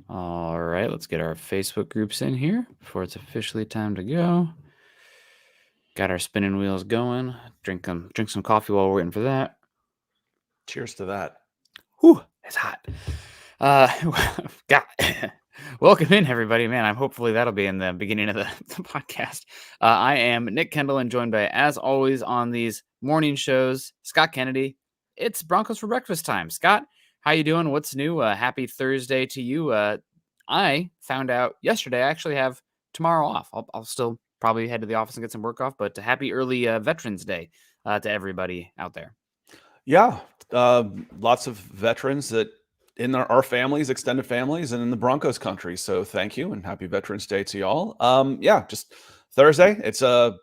All right, let's get our Facebook groups in here before it's officially time to go. Got our spinning wheels going. Drink some coffee while we're waiting for that. Cheers to that. Whew, it's hot. God. Welcome in, everybody. Man, hopefully that'll be in the beginning of the podcast. I am Nick Kendell and joined by, as always, on these morning shows, Scott Kennedy. It's Broncos for breakfast time. Scott, how you doing? What's new? Happy Thursday to you. I found out yesterday I actually have tomorrow off. I'll still probably head to the office and get some work off, but happy early Veterans Day to everybody out there. Yeah, lots of veterans that in our families, extended families, and in the Broncos country. So thank you and happy Veterans Day to y'all. Yeah, just Thursday. It's a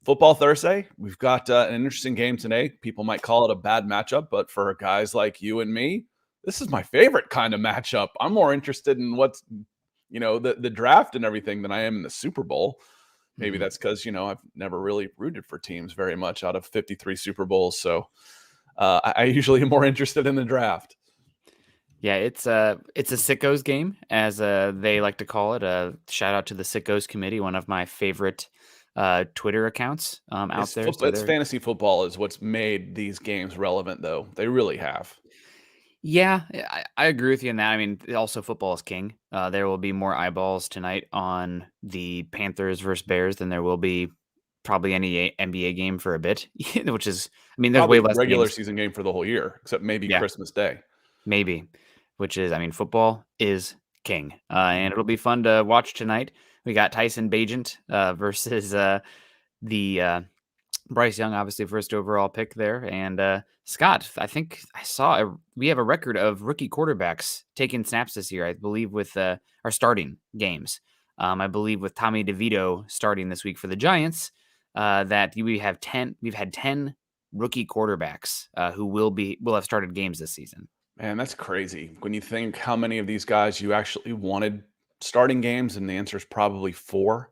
football Thursday. We've got an interesting game today. People might call it a bad matchup, but for guys like you and me, this is my favorite kind of matchup. I'm more interested in what's the draft and everything than I am in the Super Bowl. Maybe that's because I've never really rooted for teams very much out of 53 Super Bowls. So I usually am more interested in the draft. Yeah, it's a sickos game, as they like to call it. Shout out to the sickos committee, one of my favorite Twitter accounts out there. It's fantasy football is what's made these games relevant, though. They really have. Yeah, I agree with you on that. I mean, also football is king. There will be more eyeballs tonight on the Panthers versus Bears than there will be probably any NBA game for a bit, which is, I mean, there's Probably way less regular games. season game for the whole year, except maybe Yeah, Christmas Day. maybe, which is, I mean, football is king. And it'll be fun to watch tonight. We got Tyson Bagent versus the Bryce Young, obviously first overall pick there. And Scott, I think I saw we have a record of rookie quarterbacks taking snaps this year, I believe, with our starting games. I believe with Tommy DeVito starting this week for the Giants, that we've had 10 rookie quarterbacks who will have started games this season. Man, that's crazy. When you think how many of these guys you actually wanted starting games, and the answer is probably 4.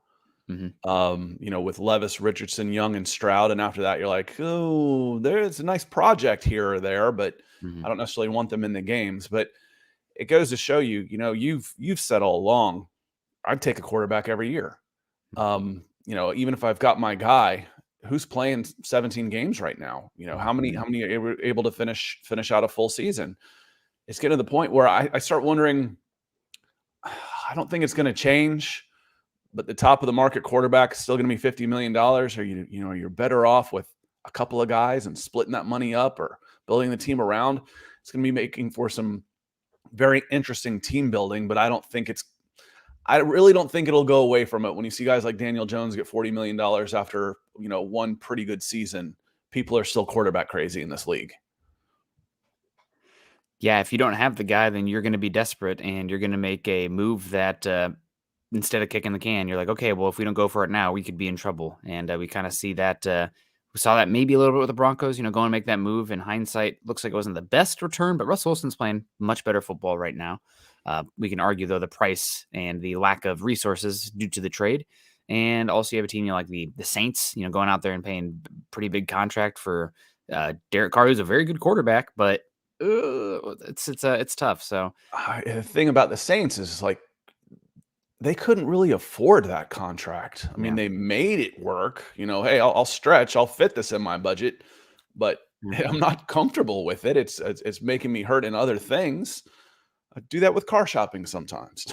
With Levis, Richardson, Young, and Stroud. And after that, you're like, oh, there's a nice project here or there, but I don't necessarily want them in the games. But it goes to show you, you've said all along, I'd take a quarterback every year. Even if I've got my guy who's playing 17 games right now, how many are able to finish out a full season? It's getting to the point where I start wondering, I don't think it's going to change, but the top of the market quarterback is still going to be $50 million. Or you're better off with a couple of guys and splitting that money up or building the team around. It's going to be making for some very interesting team building, but I really don't think it'll go away from it. When you see guys like Daniel Jones get $40 million after, one pretty good season, people are still quarterback crazy in this league. Yeah, if you don't have the guy, then you're going to be desperate and you're going to make a move that instead of kicking the can, you're like, okay, well, if we don't go for it now, we could be in trouble. And we kind of see that. We saw that maybe a little bit with the Broncos, going to make that move. In hindsight, looks like it wasn't the best return, but Russell Wilson's playing much better football right now. We can argue, though, the price and the lack of resources due to the trade. And also you have a team like the Saints, going out there and paying pretty big contract for Derek Carr, who's a very good quarterback, but it's tough. So the thing about the Saints is like they couldn't really afford that contract. I mean, they made it work. Hey, I'll stretch, I'll fit this in my budget, but I'm not comfortable with it. It's making me hurt in other things. I do that with car shopping sometimes.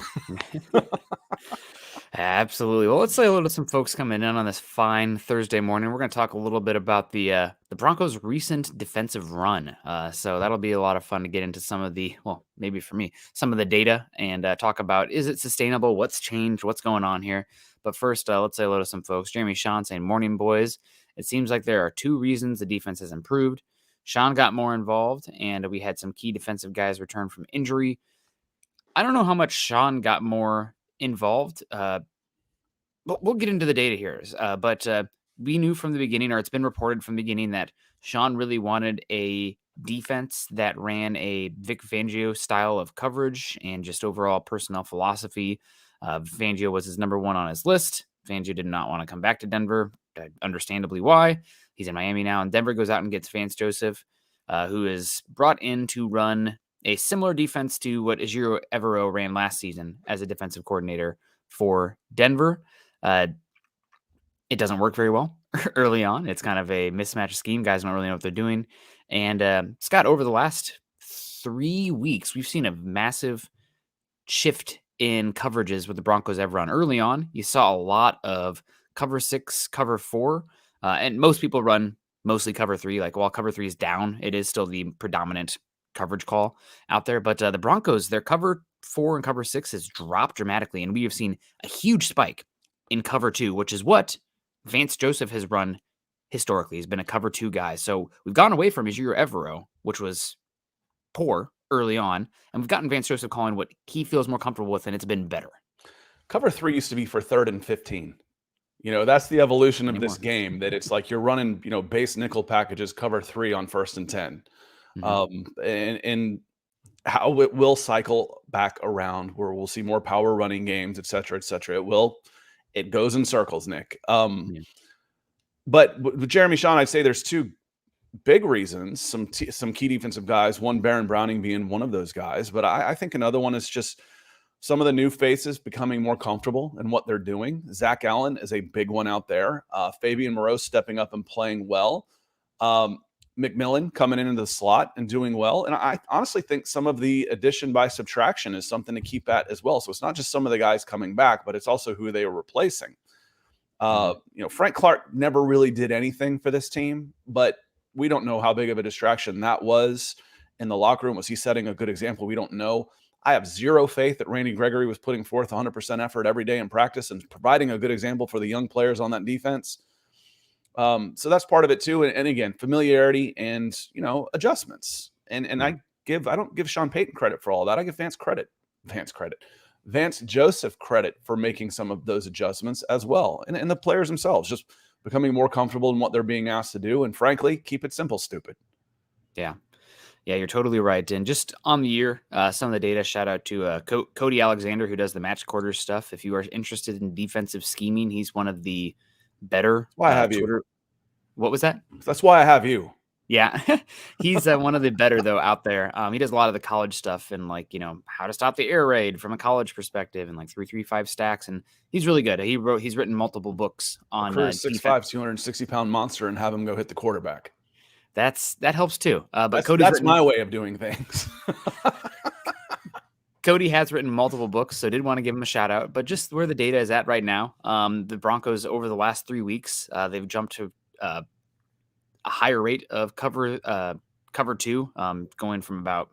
Absolutely. Well, let's say hello to some folks coming in on this fine Thursday morning. We're going to talk a little bit about the Broncos' recent defensive run. So that'll be a lot of fun to get into some of maybe for me, some of the data and talk about, is it sustainable? What's changed? What's going on here? But first, let's say hello to some folks. Jeremy Sean saying, morning, boys. It seems like there are 2 reasons the defense has improved. Sean got more involved, and we had some key defensive guys return from injury. I don't know how much Sean got more involved. We'll get into the data here. But we knew from the beginning, or it's been reported from the beginning, that Sean really wanted a defense that ran a Vic Fangio style of coverage and just overall personnel philosophy. Fangio was his number 1 on his list. Fangio did not want to come back to Denver. Understandably why. He's in Miami now, and Denver goes out and gets Vance Joseph, who is brought in to run a similar defense to what Ejiro Evero ran last season as a defensive coordinator for Denver. It doesn't work very well early on. It's kind of a mismatched scheme. Guys don't really know what they're doing. And Scott, over the last 3 weeks, we've seen a massive shift in coverages with the Broncos ever run. Early on, you saw a lot of cover 6, cover 4, and most people run mostly cover 3. Like while cover 3 is down, it is still the predominant coverage call out there. But the Broncos, their cover 4 and cover 6 has dropped dramatically, and we have seen a huge spike in cover 2, which is what Vance Joseph has run historically. He's been a cover 2 guy. So we've gone away from Ejiro Evero, which was poor early on, and we've gotten Vance Joseph calling what he feels more comfortable with, and it's been better. Cover 3 used to be for 3rd and 15. That's the evolution of this Anymore. game, that it's like you're running, base nickel packages, cover 3 on 1st and 10. And how it will cycle back around where we'll see more power running games, et cetera, et cetera. It goes in circles, Nick. But with Jeremy Shawn, I'd say there's 2 big reasons, some key defensive guys, one Baron Browning being one of those guys. But I think another one is just some of the new faces becoming more comfortable in what they're doing. Zach Allen is a big one out there. Fabian Moreau stepping up and playing well. McMillan coming into the slot and doing well. And I honestly think some of the addition by subtraction is something to keep at as well. So it's not just some of the guys coming back, but it's also who they are replacing. Frank Clark never really did anything for this team, but we don't know how big of a distraction that was in the locker room. Was he setting a good example? We don't know. I have zero faith that Randy Gregory was putting forth 100% effort every day in practice and providing a good example for the young players on that defense. So that's part of it too. And again, familiarity and, adjustments. And I don't give Sean Payton credit for all that. I give Vance Joseph credit for making some of those adjustments as well. And the players themselves just becoming more comfortable in what they're being asked to do. And frankly, keep it simple, stupid. Yeah. Yeah, you're totally right. And just on the year, some of the data, shout out to Cody Alexander, who does the match quarters stuff. If you are interested in defensive scheming, he's one of the better Why I have Twitter. you? What was that? That's why I have you. Yeah, he's one of the better though out there. He does a lot of the college stuff and how to stop the air raid from a college perspective and 3-3-5 stacks, and he's really good. He's written multiple books on Recruit a 6'5", 260-pound monster and have him go hit the quarterback. That helps too. But that's my way of doing things. Cody has written multiple books, so did want to give him a shout out. But just where the data is at right now, the Broncos over the last 3 weeks, they've jumped to a higher rate of cover 2, going from about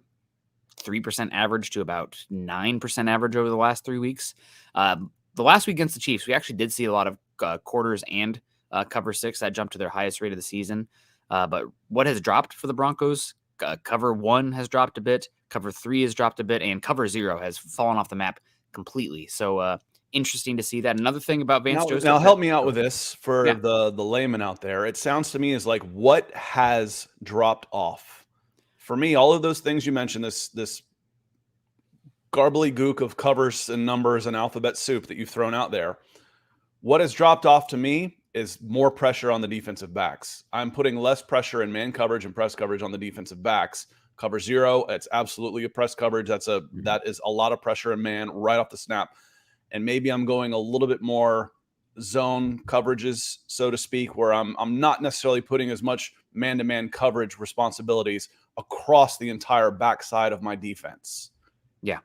3% average to about 9% average over the last 3 weeks. The last week against the Chiefs, we actually did see a lot of quarters and cover 6 that jumped to their highest rate of the season. But what has dropped for the Broncos? Cover 1 has dropped a bit, cover 3 has dropped a bit, and cover 0 has fallen off the map completely. So interesting to see that. Another thing about Vance Joseph. Now help me out with this for the layman out there. It sounds to me as like what has dropped off. For me, all of those things you mentioned, this garbly-gook of covers and numbers and alphabet soup that you've thrown out there, what has dropped off to me is more pressure on the defensive backs. I'm putting less pressure in man coverage and press coverage on the defensive backs. Cover 0, it's absolutely a press coverage. That is a lot of pressure in man right off the snap. And maybe I'm going a little bit more zone coverages, so to speak, where I'm not necessarily putting as much man-to-man coverage responsibilities across the entire backside of my defense. Yeah,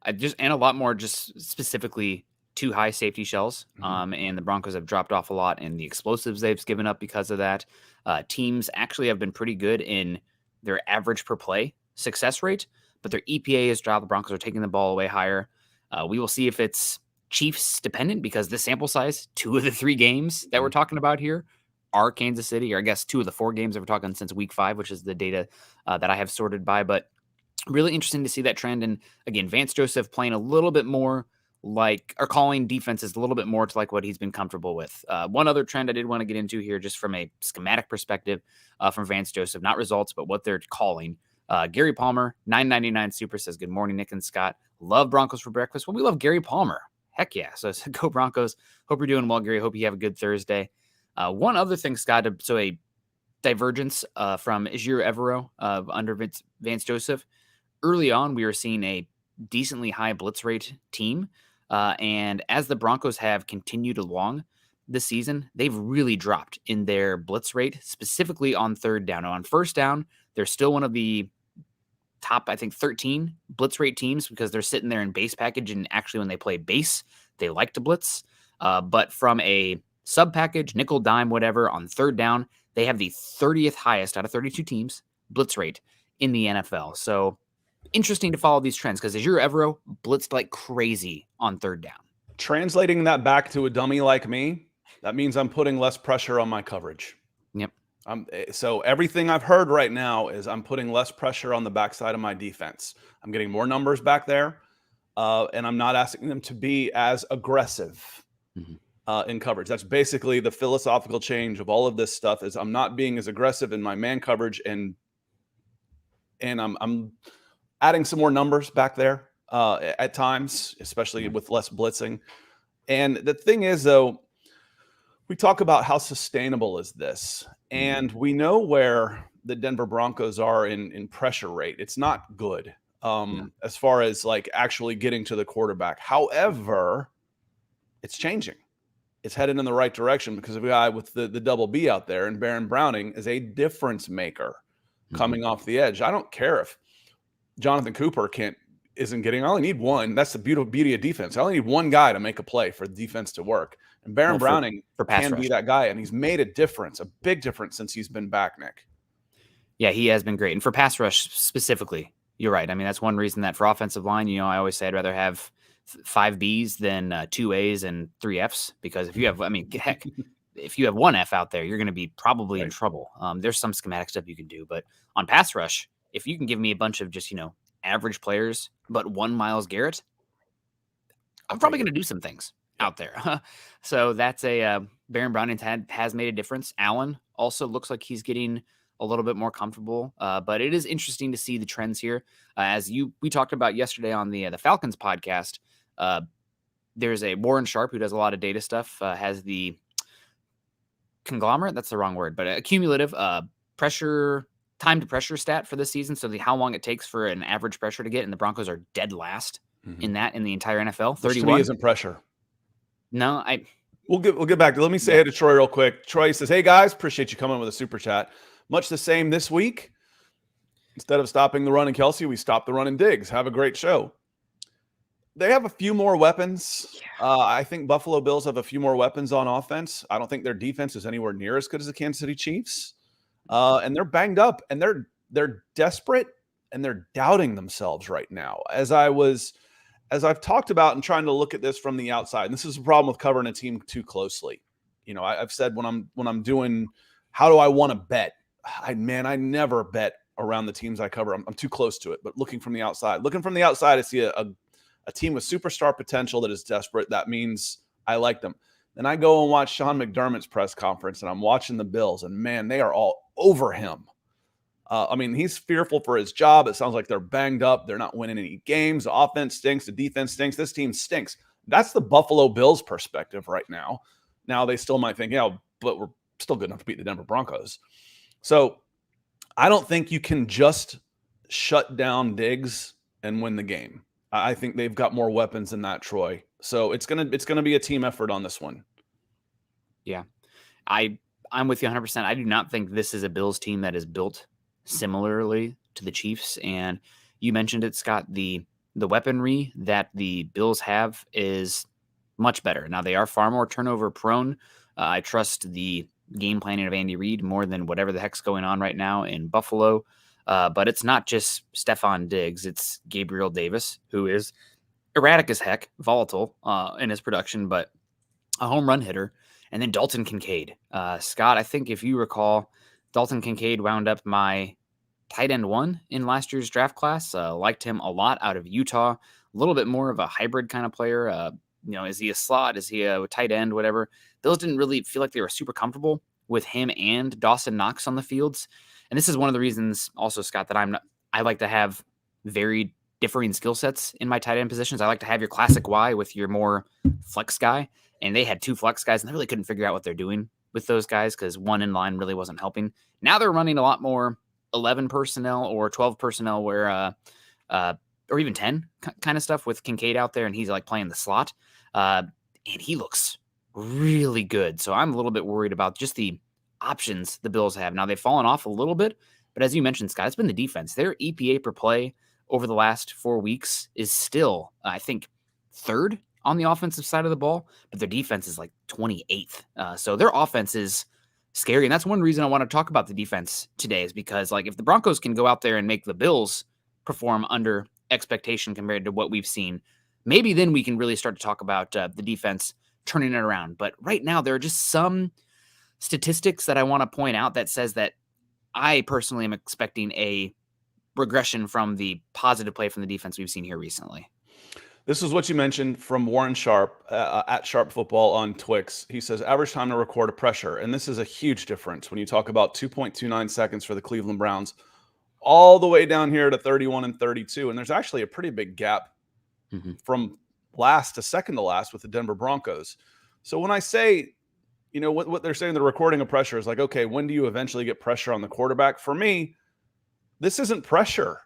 and a lot more just specifically too high safety shells. And the Broncos have dropped off a lot in the explosives they've given up because of that. Teams actually have been pretty good in their average per play success rate, but their EPA has dropped. The Broncos are taking the ball away higher. We will see if it's Chiefs dependent, because the sample size, 2 of the 3 games that we're talking about here are Kansas City, or I guess 2 of the 4 games that we're talking since week 5, which is the data that I have sorted by. But really interesting to see that trend. And again, Vance Joseph playing a little bit more or calling defenses a little bit more to what he's been comfortable with. One other trend I did want to get into here, just from a schematic perspective, from Vance Joseph, not results, but what they're calling. Gary Palmer, $9.99 Super says, good morning, Nick and Scott. Love Broncos for breakfast. Well, we love Gary Palmer. Heck yeah. So go Broncos. Hope you're doing well, Gary. Hope you have a good Thursday. One other thing, Scott, so a divergence from Ejiro Evero under Vance Joseph. early on, we were seeing a decently high blitz rate team. And as the Broncos have continued along this season, they've really dropped in their blitz rate, specifically on third down. Now, on first down, they're still one of the top, I think, 13 blitz rate teams because they're sitting there in base package. And actually, when they play base, they like to blitz. But from a sub package, nickel, dime, whatever, on third down, they have the 30th highest out of 32 teams blitz rate in the NFL. So interesting to follow these trends because Ejiro Evero blitzed like crazy on third down. Translating that back to a dummy like me, that means I'm putting less pressure on my coverage. Yep. So everything I've heard right now is I'm putting less pressure on the backside of my defense. I'm getting more numbers back there, and I'm not asking them to be as aggressive in coverage. That's basically the philosophical change of all of this stuff is I'm not being as aggressive in my man coverage, and I'm adding some more numbers back there at times, especially with less blitzing. And the thing is, though, we talk about how sustainable is this, and we know where the Denver Broncos are in pressure rate. It's not good as far as like actually getting to the quarterback. However, it's changing. It's headed in the right direction because of a guy with the double B out there, and Baron Browning is a difference maker coming off the edge. I don't care if Jonathan Cooper isn't getting. I only need one. That's the beauty of defense. I only need one guy to make a play for the defense to work. And Baron Browning can be that guy, and he's made a difference, a big difference since he's been back, Nick. Yeah, he has been great. And for pass rush specifically, you're right. I mean, that's one reason that for offensive line, I always say I'd rather have 5 Bs than 2 As and 3 Fs because if you have, heck, if you have 1 F out there, you're going to be probably in trouble. There's some schematic stuff you can do, but on pass rush, if you can give me a bunch of just, average players, but 1 Myles Garrett, I'm probably going to do some things out there. So that's Baron Browning has made a difference. Allen also looks like he's getting a little bit more comfortable, but it is interesting to see the trends here. We talked about yesterday on the Falcons podcast, there's a Warren Sharp who does a lot of data stuff, has the conglomerate, that's the wrong word, but a cumulative pressure time to pressure stat for this season. So how long it takes for an average pressure to get, and the Broncos are dead last in the entire NFL. 31 to me isn't pressure. No, we'll get back to. Let me say hey to Troy real quick. Troy says, "Hey guys, appreciate you coming with a super chat. Much the same this week. Instead of stopping the run in Kelsey, we stopped the run in Diggs. Have a great show." They have a few more weapons. I think Buffalo Bills have a few more weapons on offense. I don't think their defense is anywhere near as good as the Kansas City Chiefs. And they're banged up, and they're desperate, and they're doubting themselves right now. As I've talked about and trying to look at this from the outside, and this is a problem with covering a team too closely. I've said when I'm doing, how do I want to bet? I never bet around the teams I cover. I'm too close to it. But looking from the outside, I see a team with superstar potential that is desperate. That means I like them. Then I go and watch Sean McDermott's press conference, and I'm watching the Bills, and man, they are all over him. He's fearful for his job. It sounds like they're banged up. They're not winning any games. The offense stinks. The defense stinks. This team stinks. That's the Buffalo Bills perspective right now. Now they still might think, but we're still good enough to beat the Denver Broncos. So I don't think you can just shut down Diggs and win the game. I think they've got more weapons than that, Troy. So it's gonna be a team effort on this one. Yeah, I'm with you 100%. I do not think this is a Bills team that is built similarly to the Chiefs. And you mentioned it, Scott, the weaponry that the Bills have is much better. Now, they are far more turnover prone. I trust the game planning of Andy Reid more than whatever the heck's going on right now in Buffalo. But it's not just Stephon Diggs. It's Gabriel Davis, who is erratic as heck, volatile in his production, but a home run hitter. And then Dalton Kincaid. Scott, I think if you recall, Dalton Kincaid wound up my tight end 1 in last year's draft class. Liked him a lot out of Utah. A little bit more of a hybrid kind of player. Is he a slot? Is he a tight end? Whatever. Bills didn't really feel like they were super comfortable with him and Dawson Knox on the fields. And this is one of the reasons also, Scott, that I like to have very differing skill sets in my tight end positions. I like to have your classic Y with your more flex guy. And they had 2 flex guys, and they really couldn't figure out what they're doing with those guys because one in line really wasn't helping. Now they're running a lot more 11 personnel or 12 personnel where or even 10 kind of stuff with Kincaid out there, and he's like playing the slot. And he looks really good. So I'm a little bit worried about just the options the Bills have. Now they've fallen off a little bit, but as you mentioned, Scott, it's been the defense. Their EPA per play over the last 4 weeks is still, I think, third on the offensive side of the ball, but their defense is like 28th. So their offense is scary. And that's one reason I want to talk about the defense today, is because like if the Broncos can go out there and make the Bills perform under expectation compared to what we've seen, maybe then we can really start to talk about the defense turning it around. But right now, there are just some statistics that I want to point out that says that I personally am expecting a regression from the positive play from the defense we've seen here recently. This is what you mentioned from Warren Sharp at Sharp Football on Twix. He says average time to record a pressure, and this is a huge difference when you talk about 2.29 seconds for the Cleveland Browns, all the way down here to 31 and 32. And there's actually a pretty big gap from last to second to last with the Denver Broncos. So when I say, you know, what they're saying, the recording of pressure is like, okay, when do you eventually get pressure on the quarterback? For me, this isn't pressure.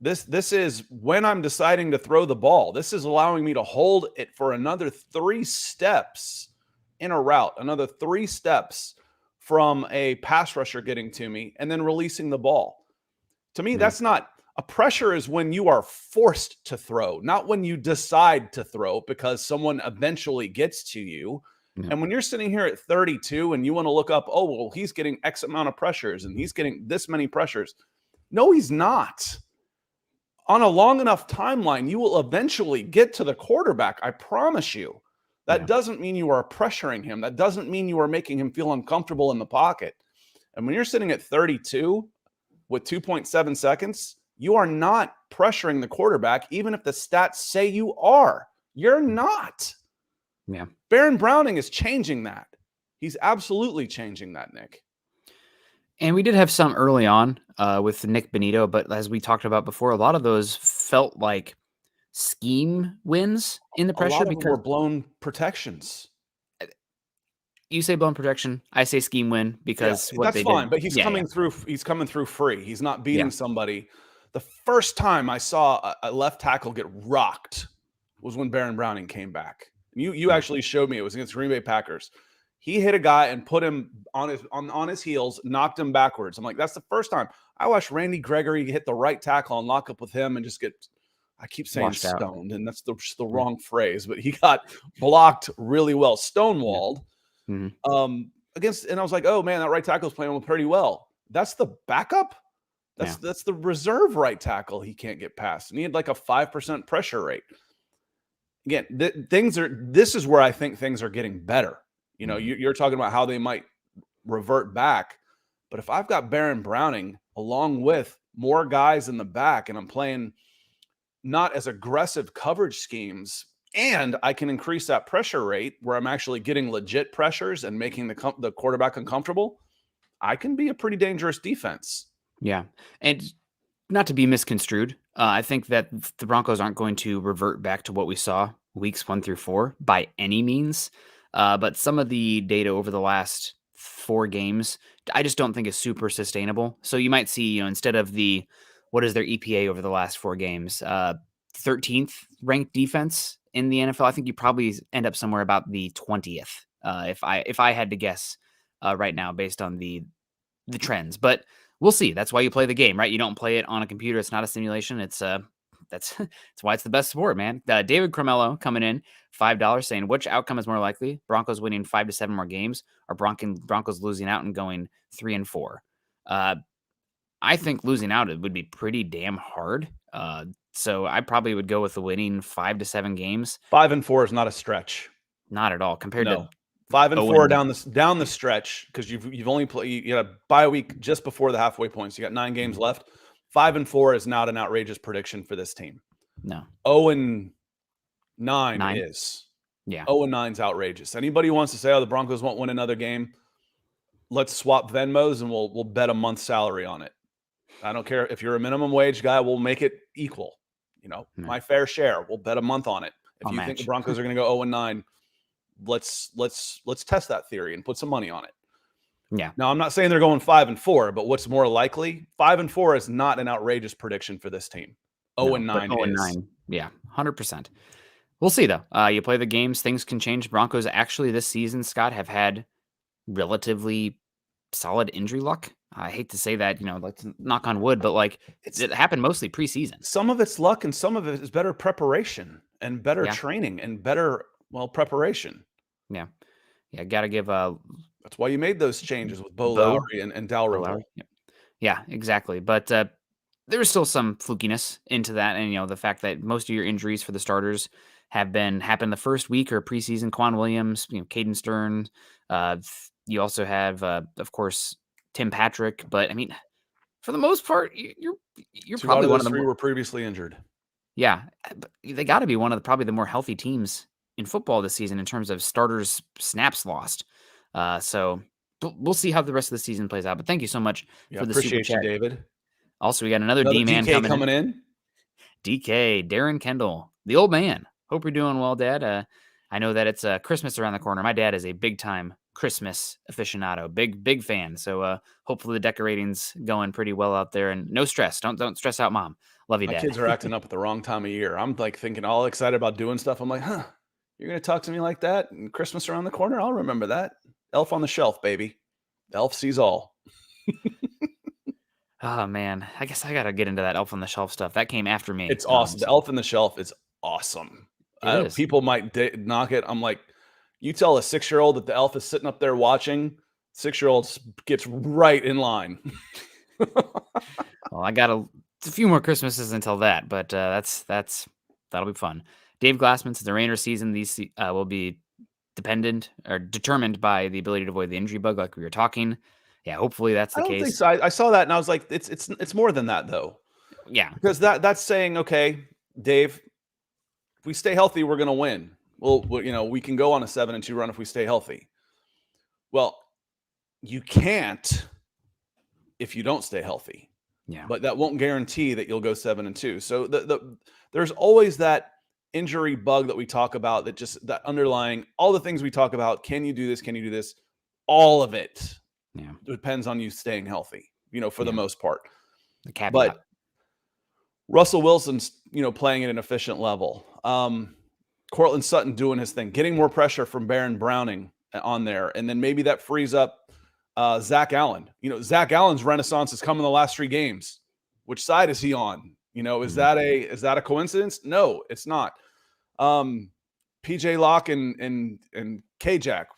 This is when I'm deciding to throw the ball. This is allowing me to hold it for another 3 steps in a route, another 3 steps from a pass rusher getting to me and then releasing the ball. To me, that's not a pressure. Is when you are forced to throw, not when you decide to throw because someone eventually gets to you. And when you're sitting here at 32 and you want to look up, oh, well, he's getting X amount of pressures and he's getting this many pressures. No, he's not. On a long enough timeline, you will eventually get to the quarterback. I promise you. That doesn't mean you are pressuring him. That doesn't mean you are making him feel uncomfortable in the pocket. And when you're sitting at 32 with 2.7 seconds, you are not pressuring the quarterback, even if the stats say you are. You're not. Yeah. Baron Browning is changing that. He's absolutely changing that, Nick. And we did have some early on with Nick Benito, but as we talked about before, a lot of those felt like scheme wins in the pressure. A lot of them were blown protections. You say blown protection, I say scheme win because that's fine. But he's coming through. He's coming through free. He's not beating somebody. The first time I saw a left tackle get rocked was when Baron Browning came back. You actually showed me. It was against Green Bay Packers. He hit a guy and put him on his heels, knocked him backwards. I'm like, that's the first time. I watched Randy Gregory hit the right tackle and lock up with him and just get, I keep saying stoned, and that's the wrong phrase, but he got blocked really well, stonewalled against, and I was like, oh man, that right tackle is playing pretty well. That's the backup. That's the reserve right tackle. He can't get past, and he had like a 5% pressure rate. Again, this is where I think things are getting better. You know, you're talking about how they might revert back. But if I've got Baron Browning along with more guys in the back and I'm playing not as aggressive coverage schemes and I can increase that pressure rate where I'm actually getting legit pressures and making the quarterback uncomfortable, I can be a pretty dangerous defense. Yeah. And not to be misconstrued, I think that the Broncos aren't going to revert back to what we saw weeks 1 through 4 by any means. But some of the data over the last 4 games, I just don't think is super sustainable. So you might see, instead of what is their EPA over the last 4 games, 13th ranked defense in the NFL. I think you probably end up somewhere about the 20th, if I had to guess right now based on the trends. But we'll see. That's why you play the game, right? You don't play it on a computer. It's not a simulation. That's why it's the best sport, man. David Cromello coming in, $5, saying, which outcome is more likely? Broncos winning 5 to 7 more games, or Broncos losing out and going 3 and 4? I think losing out, it would be pretty damn hard. So I probably would go with the winning 5 to 7 games. 5 and 4 is not a stretch. Not at all compared to 5 and 4 down the stretch, because you've only played, you got a bye week just before the halfway point, so you got 9 games left. 5 and 4 is not an outrageous prediction for this team. No. 0 and 9 is. Yeah. 0 and 9 is outrageous. Anybody who wants to say, oh, the Broncos won't win another game, let's swap Venmos and we'll bet a month's salary on it. I don't care if you're a minimum wage guy, we'll make it equal. My fair share. We'll bet a month on it. If you think the Broncos are going to go 0 and 9, let's test that theory and put some money on it. Yeah. Now, I'm not saying they're going 5 and 4, but what's more likely? 5 and 4 is not an outrageous prediction for this team. No, but 0-9 0 and is. 9. Yeah, 100%. We'll see, though. You play the games, things can change. Broncos actually this season, Scott, have had relatively solid injury luck. I hate to say that, let's knock on wood, but, like, It's it happened mostly preseason. some of it's luck and some of it is better preparation and better Yeah, training and better, well, preparation. yeah. Yeah, gotta give, That's why you made those changes with Bo Bo Lowry and Bo Dalrymple. Lowry. Yep. Yeah, exactly, but, there is still some flukiness into that, and, the fact that most of your injuries for the starters have happened the first week or preseason. Quan Williams, Caden Stern, you also have, of course, Tim Patrick, but, I mean, for the most part, you're 2 out probably of one of those the 3 more. were previously injured. Yeah, but they gotta be one of the probably the more healthy teams in football this season in terms of starters snaps lost. So we'll see how the rest of the season plays out. But thank you so much Yeah, for the super appreciate you, chat. David. Also, we got another Another D man DK coming in. coming in. DK, Darren Kendall, the old man. Hope you're doing well, Dad. I know that it's Christmas around the corner. My dad is a big time Christmas aficionado, big fan. So hopefully the decorating's going pretty well out there, and no stress. Don't stress out, Mom. Love you, My Dad. kids are acting up at the wrong time of year. I'm, like, thinking all excited about doing stuff. I'm like, "Huh, you're gonna talk to me like that? And Christmas around the corner? I'll remember that. Elf on the shelf, baby. Elf sees all." Oh man, I guess I gotta get into that Elf on the Shelf stuff. That came after me. It's awesome. The So Elf on the Shelf is awesome. it is. People might knock it. I'm like, you tell a 6-year-old that the elf is sitting up there watching, 6-year-old gets right in line. Well, I got a few more Christmases until that, but that'll be fun. Dave Glassman says the Rainer season will be dependent or determined by the ability to avoid the injury bug, like we were talking. Yeah, hopefully that's I the don't think case. so. I saw that and I was like, it's more than that though. Yeah, Because that's saying, okay, Dave, if we stay healthy, we're gonna win. Well, we can go on a 7-2 run if we stay healthy. Well, you can't if you don't stay healthy. yeah, But that won't guarantee that you'll go 7-2. So there's always that injury bug that we talk about, that just that underlying all the things we talk about. Can you do this? Can you do this? All of it yeah, depends on you staying healthy, for the yeah. most part. The But caveat. Russell Wilson's, playing at an efficient level. Cortland Sutton doing his thing, getting more pressure from Baron Browning on there. And then maybe that frees up Zach Allen. Zach Allen's renaissance has come in the last 3 games. Which side is he on? Is Mhm. that a coincidence? No, it's not. PJ Locke and K-Jack,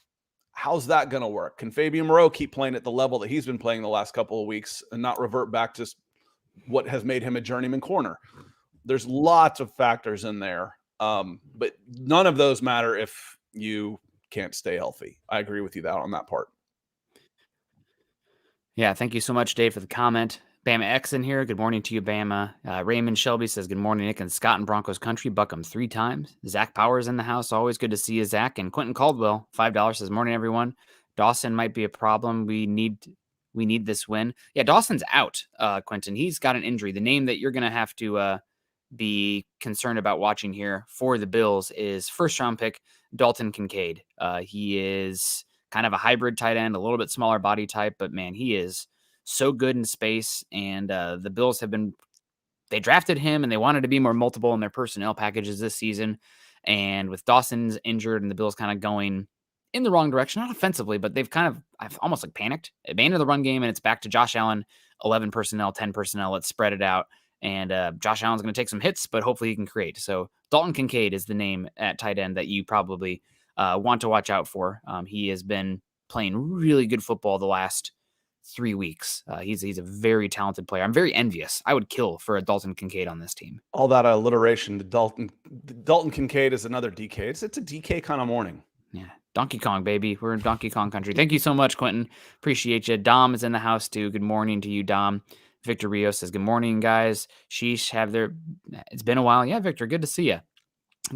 how's that going to work? Can Fabian Moreau keep playing at the level that he's been playing the last couple of weeks and not revert back to what has made him a journeyman corner? There's lots of factors in there, but none of those matter if you can't stay healthy. I agree with you on that part. Yeah, thank you so much, Dave, for the comment. Bama X in here. Good morning to you, Bama. Raymond Shelby says, good morning, Nick and Scott in Broncos country. Buck 'em 3 times. Zach Powers in the house. Always good to see you, Zach. And Quentin Caldwell, $5 says, morning, everyone. Dawson might be a problem. We need this win. Yeah, Dawson's out, Quentin. He's got an injury. The name that you're going to have to be concerned about watching here for the Bills is first-round pick Dalton Kincaid. He is kind of a hybrid tight end, a little bit smaller body type, but man, he is so good in space. And the Bills they drafted him and they wanted to be more multiple in their personnel packages this season. And with Dawson's injured and the Bills kind of going in the wrong direction, not offensively, but I've almost like panicked, abandoned the run game, and it's back to Josh Allen, 11 personnel, 10 personnel. Let's spread it out. And Josh Allen's going to take some hits, but hopefully he can create. So Dalton Kincaid is the name at tight end that you probably want to watch out for. He has been playing really good football the last 3 weeks. He's a very talented player. I'm very envious. I would kill for a Dalton Kincaid on this team. All that alliteration. Dalton Kincaid is another DK. It's a DK kind of morning. Yeah. Donkey Kong, baby. We're in Donkey Kong country. Thank you so much, Quentin. Appreciate you. Dom is in the house, too. Good morning to you, Dom. Victor Rios says, good morning, guys. Sheesh, it's been a while. Yeah, Victor, good to see you.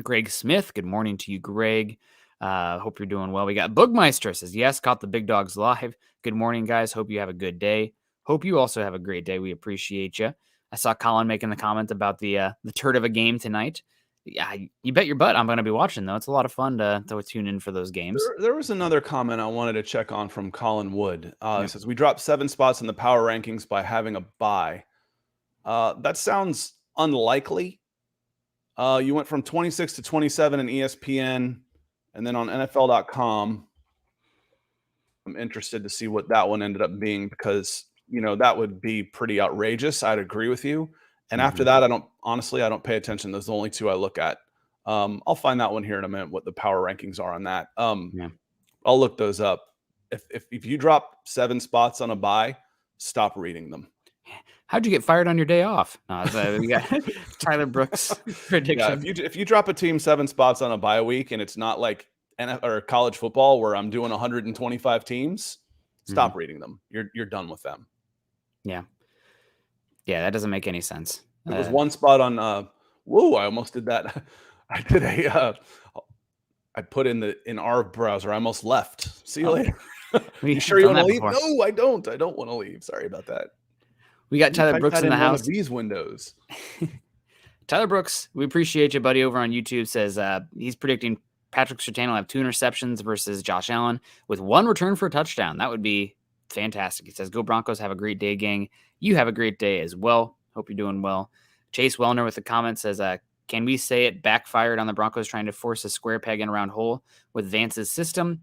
Greg Smith, good morning to you, Greg. Hope you're doing well. We got Bugmeister says, yes, caught the big dogs live. Good morning, guys. Hope you have a good day. Hope you also have a great day. We appreciate you. I saw Colin making the comment about the turd of a game tonight. Yeah, you bet your butt I'm going to be watching, though. It's a lot of fun to tune in for those games. There was another comment I wanted to check on from Colin Wood. It Yep. says, we dropped 7 spots in the power rankings by having a bye. That sounds unlikely. You went from 26 to 27 in ESPN, and then on NFL.com, I'm interested to see what that one ended up being because, that would be pretty outrageous. I'd agree with you. And after that, I don't pay attention. Those are the only two I look at. I'll find that one here in a minute, what the power rankings are on that. Yeah. I'll look those up. If you drop 7 spots on a bye, stop reading them. How'd you get fired on your day off? We got Tyler Brooks prediction. Yeah, if you drop a team 7 spots on a bye week and it's not like or college football where I'm doing 125 teams, stop reading them. You're done with them. Yeah. Yeah, that doesn't make any sense. There was one spot on I almost did that. I did I put in our browser. I almost left. See you later. You sure you want to leave? Before. No, I don't. I don't want to leave. Sorry about that. We got Tyler Brooks in the house. One of these windows. Tyler Brooks, we appreciate you, buddy, over on YouTube, says he's predicting Patrick Surtain will have 2 interceptions versus Josh Allen with 1 return for a touchdown. That would be fantastic. He says, go Broncos, have a great day, gang. You have a great day as well. Hope you're doing well. Chase Wellner with the comment says, can we say it backfired on the Broncos trying to force a square peg in a round hole with Vance's system?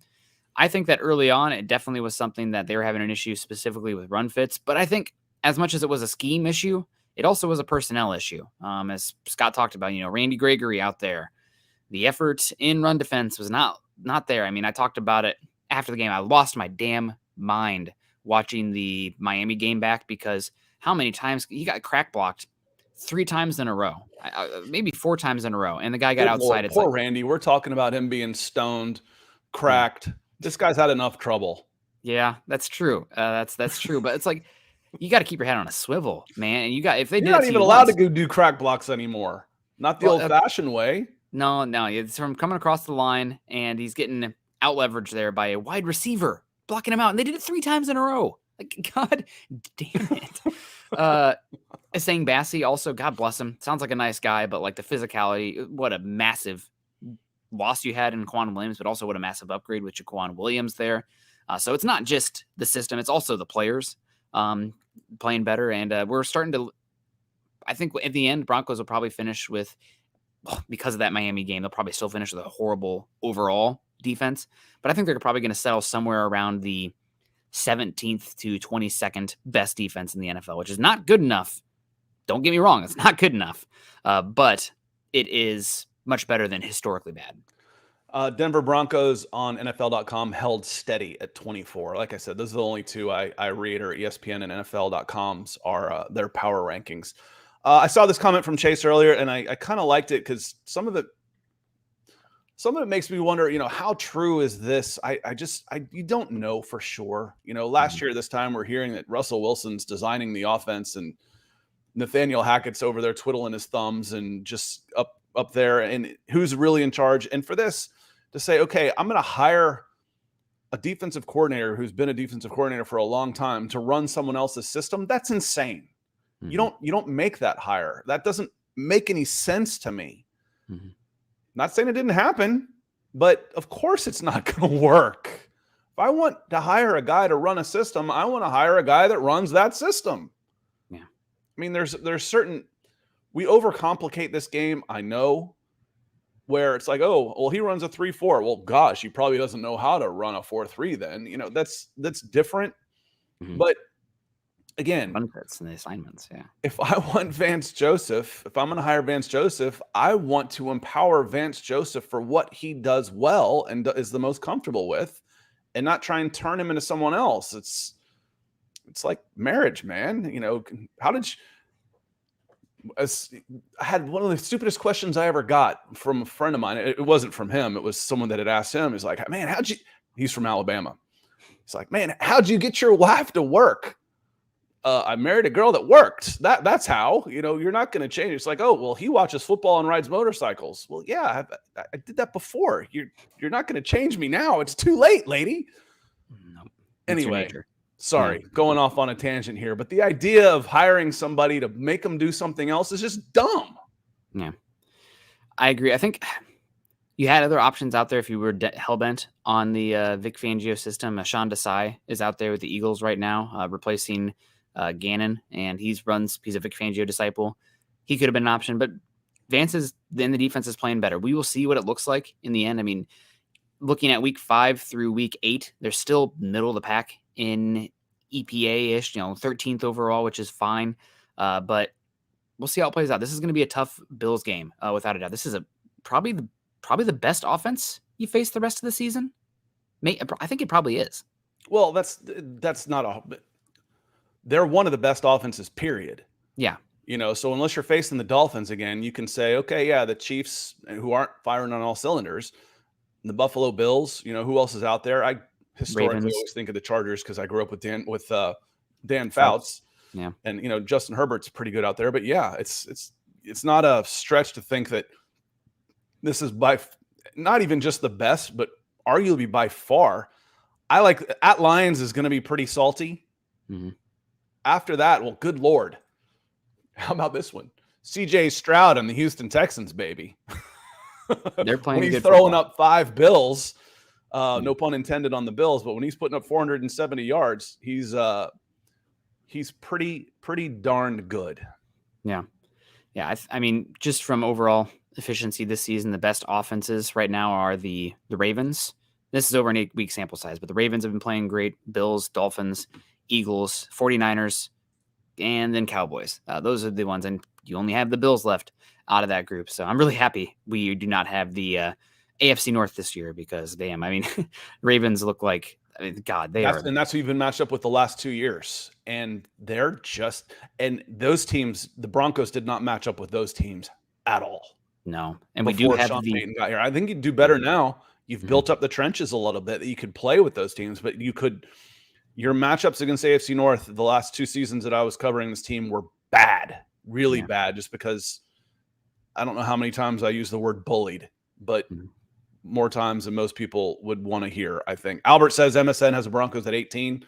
I think that early on, it definitely was something that they were having an issue specifically with run fits. But I think as much as it was a scheme issue, it also was a personnel issue. As Scott talked about, Randy Gregory out there. The effort in run defense was not there. I mean, I talked about it after the game. I lost my damn mind watching the Miami game back because how many times he got crack blocked 3 times in a row, maybe 4 times in a row, and the guy got outside. Poor Randy. We're talking about him being stoned, cracked. This guy's had enough trouble. Yeah, that's true. That's true. But it's like you got to keep your head on a swivel, man. And if they You're not even allowed to go do crack blocks anymore. Not the old-fashioned way. No, it's from coming across the line, and he's getting out leveraged there by a wide receiver blocking him out, and they did it 3 times in a row. Like, God damn it. Saying Bassey also, God bless him, sounds like a nice guy, but like the physicality, what a massive loss you had in Quan Williams, but also what a massive upgrade with Jaquan Williams there. So it's not just the system, it's also the players playing better, and we're starting to. I think at the end, Broncos will probably finish with. Because of that Miami game, they'll probably still finish with a horrible overall defense. But I think they're probably going to settle somewhere around the 17th to 22nd best defense in the NFL, which is not good enough. Don't get me wrong. It's not good enough. But it is much better than historically bad. Denver Broncos on NFL.com held steady at 24. Like I said, those are the only 2 I read, or ESPN and NFL.com's are their power rankings. I saw this comment from Chase earlier, and I kind of liked it because some of it makes me wonder, how true is this? You don't know for sure. Last year this time we're hearing that Russell Wilson's designing the offense, and Nathaniel Hackett's over there twiddling his thumbs and just up there, and who's really in charge? And for this to say, okay, I'm going to hire a defensive coordinator who's been a defensive coordinator for a long time to run someone else's system, that's insane. You don't make that hire. That doesn't make any sense to me. Not saying it didn't happen, but of course it's not going to work. If I want to hire a guy to run a system, I want to hire a guy that runs that system. Yeah. I mean, there's certain, we overcomplicate this game. I know, where it's like, oh, well, he runs a 3-4. Well, gosh, he probably doesn't know how to run a 4-3 then. That's different. But again, benefits and the assignments. Yeah. If I want Vance Joseph, if I'm going to hire Vance Joseph, I want to empower Vance Joseph for what he does well and is the most comfortable with, and not try and turn him into someone else. It's like marriage, man. How did I had one of the stupidest questions I ever got from a friend of mine. It wasn't from him. It was someone that had asked him. He's like, man, he's from Alabama. He's like, man, how'd you get your wife to work? I married a girl that worked. That's how. You're not going to change. It's like, oh, well, he watches football and rides motorcycles. Well, yeah, I did that before. You're not going to change me now. It's too late, lady. No. Anyway, sorry, going off on a tangent here, but the idea of hiring somebody to make them do something else is just dumb. Yeah, I agree. I think you had other options out there if you were hellbent on the Vic Fangio system. Sean Desai is out there with the Eagles right now, replacing Gannon, and he's a Vic Fangio disciple. he could have been an option, but Vance is then the defense is playing better. We will see what it looks like in the end. I mean, looking at week 5 through week 8, they're still middle of the pack in EPA-ish, 13th overall, which is fine. But we'll see how it plays out. This is going to be a tough Bills game, without a doubt. This is probably the best offense you face the rest of the season. I think it probably is. Well, that's not a. They're one of the best offenses, period. Yeah. So unless you're facing the Dolphins again, you can say, okay, yeah, the Chiefs, who aren't firing on all cylinders, the Buffalo Bills, who else is out there? I historically Ravens. always think of the Chargers because I grew up with Dan Fouts. Yeah. And Justin Herbert's pretty good out there. But yeah, it's not a stretch to think that this is not even just the best, but arguably by far. I like at Lions is going to be pretty salty. Mm-hmm. After that, well, good Lord. How about this one? CJ Stroud and the Houston Texans, baby. They're playing when he's good throwing football. up 5 Bills, no pun intended on the Bills, but when he's putting up 470 yards, he's pretty darn good. Yeah. I mean, just from overall efficiency this season, the best offenses right now are the Ravens. This is over an 8-week sample size, but the Ravens have been playing great. Bills, Dolphins, Eagles, 49ers, and then Cowboys. Those are the ones, and you only have the Bills left out of that group. So I'm really happy we do not have the AFC North this year because, damn, I mean, Ravens look like, God, they are. And that's who you've been matched up with the last 2 years. And and those teams, the Broncos did not match up with those teams at all. No. And before we do have Sean Payton got here. I think you'd do better now. You've built up the trenches a little bit that you could play with those teams, but your matchups against AFC North the last 2 seasons that I was covering this team were bad, really bad, just because I don't know how many times I use the word bullied, but more times than most people would want to hear, I think. Albert says MSN has the Broncos at 18.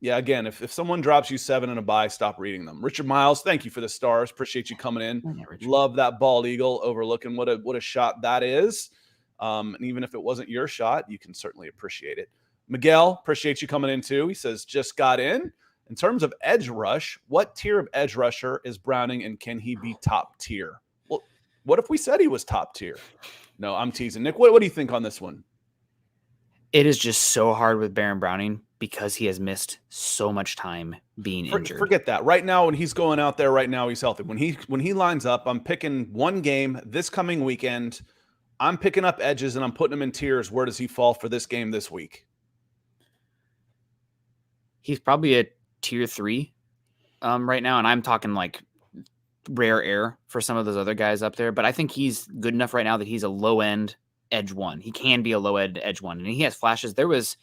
Yeah, again, if someone drops you 7 in a bye, stop reading them. Richard Miles, thank you for the stars. Appreciate you coming in. Love that bald eagle overlooking what a shot that is. And even if it wasn't your shot, you can certainly appreciate it. Miguel, appreciate you coming in too. He says, just got in. In terms of edge rush, what tier of edge rusher is Browning, and can he be top tier? Well, what if we said he was top tier? No, I'm teasing. Nick, what do you think on this one? It is just so hard with Baron Browning because he has missed so much time being injured. Forget that. Right now, when he's going out there right now, he's healthy. When he lines up, I'm picking one game this coming weekend. I'm picking up edges and I'm putting him in tiers. Where does he fall for this game this week? He's probably a tier 3 right now, and I'm talking like rare air for some of those other guys up there, but I think he's good enough right now that he's a low-end edge 1. He can be a low-end edge 1, and he has flashes. There was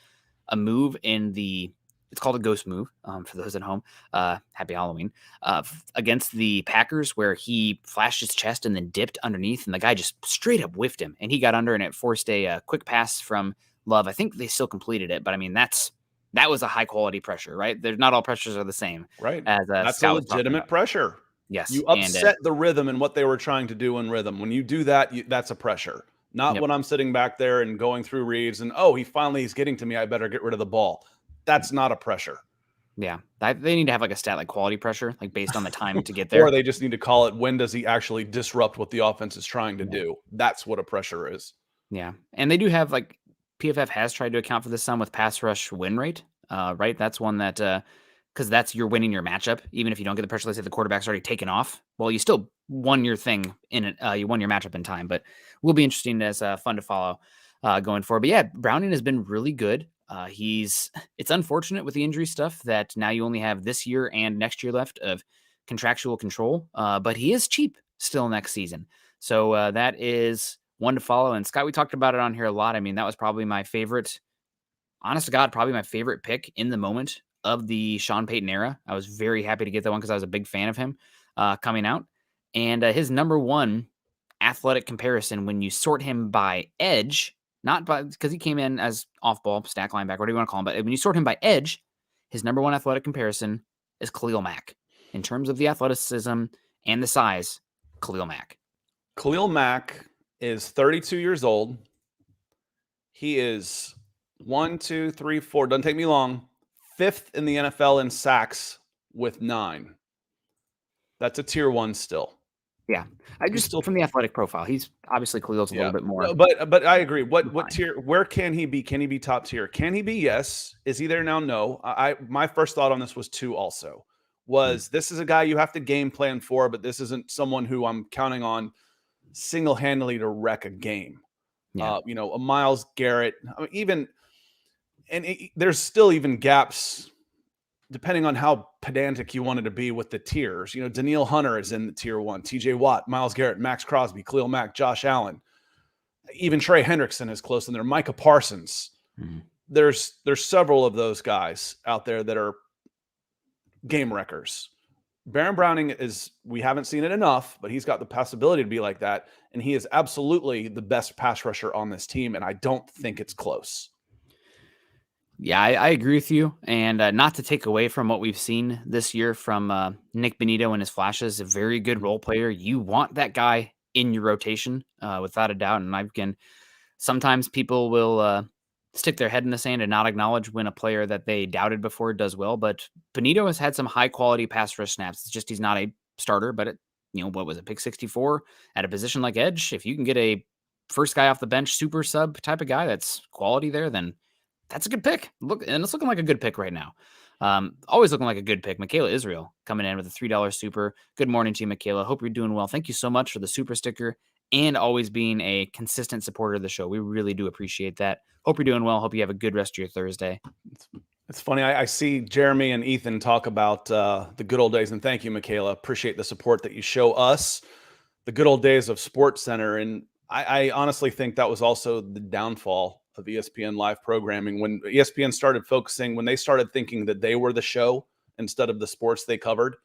a move it's called a ghost move for those at home. Happy Halloween. Against the Packers, where he flashed his chest and then dipped underneath, and the guy just straight up whiffed him, and he got under, and it forced a quick pass from Love. I think they still completed it, but I mean, that was a high-quality pressure, right? There's not all pressures are the same. Right. As that's a legitimate pressure. Yes. You upset the rhythm and what they were trying to do in rhythm. When you do that, that's a pressure. Not when I'm sitting back there and going through reads and, he's getting to me, I better get rid of the ball. That's not a pressure. Yeah. They need to have like a stat like quality pressure, like based on the time to get there. Or they just need to call it, when does he actually disrupt what the offense is trying to do? That's what a pressure is. Yeah. And they do have like PFF has tried to account for this some with pass rush win rate, right? That's one that because that's you're winning your matchup, even if you don't get the pressure. Let's say the quarterback's already taken off. Well, you still won your thing in it. You won your matchup in time, but will be interesting as fun to follow going forward. But yeah, Browning has been really good. It's unfortunate with the injury stuff that now you only have this year and next year left of contractual control, but he is cheap still next season. So that is one to follow. And Scott, we talked about it on here a lot. I mean, that was probably my favorite, honest to God, probably my favorite pick in the moment of the Sean Payton era. I was very happy to get that one because I was a big fan of him coming out. And his number one athletic comparison, when you sort him by edge, not by because he came in as off-ball, stack linebacker, whatever you want to call him, but when you sort him by edge, his number one athletic comparison is Khalil Mack. In terms of the athleticism and the size, Khalil Mack. Khalil Mack is 32 years old. He is 1, 2, 3, 4, doesn't take me long, 5th in the NFL in sacks with 9. That's a tier 1 still. Yeah, I He's just still from the athletic profile, he's obviously Khalil's a little bit more no, but I agree. What refined. tier? Where can he be? Can he be top tier? Can he be? Yes. Is he there now? No. My first thought on this was 2 also. Mm, Was this is a guy you have to game plan for, but this isn't someone who I'm counting on single-handedly to wreck a game. yeah, A Myles Garrett, I mean, even and there's still even gaps depending on how pedantic you wanted to be with the tiers. Daniil Hunter is in the tier 1, TJ Watt, Myles Garrett, Max Crosby, Khalil Mack, Josh Allen. Even Trey Hendrickson is close in there. Micah Parsons. mhm. There's several of those guys out there that are game wreckers. Baron Browning we haven't seen it enough, but he's got the possibility to be like that. And he is absolutely the best pass rusher on this team. And I don't think it's close. Yeah, I agree with you. And not to take away from what we've seen this year from Nick Benito and his flashes, a very good role player. You want that guy in your rotation, without a doubt. And sometimes people will stick their head in the sand and not acknowledge when a player that they doubted before does well. But Benito has had some high quality pass rush snaps. It's just he's not a starter, but what was it, pick 64 at a position like edge? If you can get a first guy off the bench, super sub type of guy that's quality there, then that's a good pick. And it's looking like a good pick right now. Always looking like a good pick. Michaela Israel coming in with a $3 super. Good morning to you, Michaela. Hope you're doing well. Thank you so much for the super sticker and always being a consistent supporter of the show. We really do appreciate that. Hope you're doing well. Hope you have a good rest of your Thursday. It's funny. I see Jeremy and Ethan talk about the good old days, and thank you, Michaela. Appreciate the support that you show us. The good old days of Sports Center, and I honestly think that was also the downfall of ESPN live programming when ESPN started focusing, when they started thinking that they were the show instead of the sports they covered.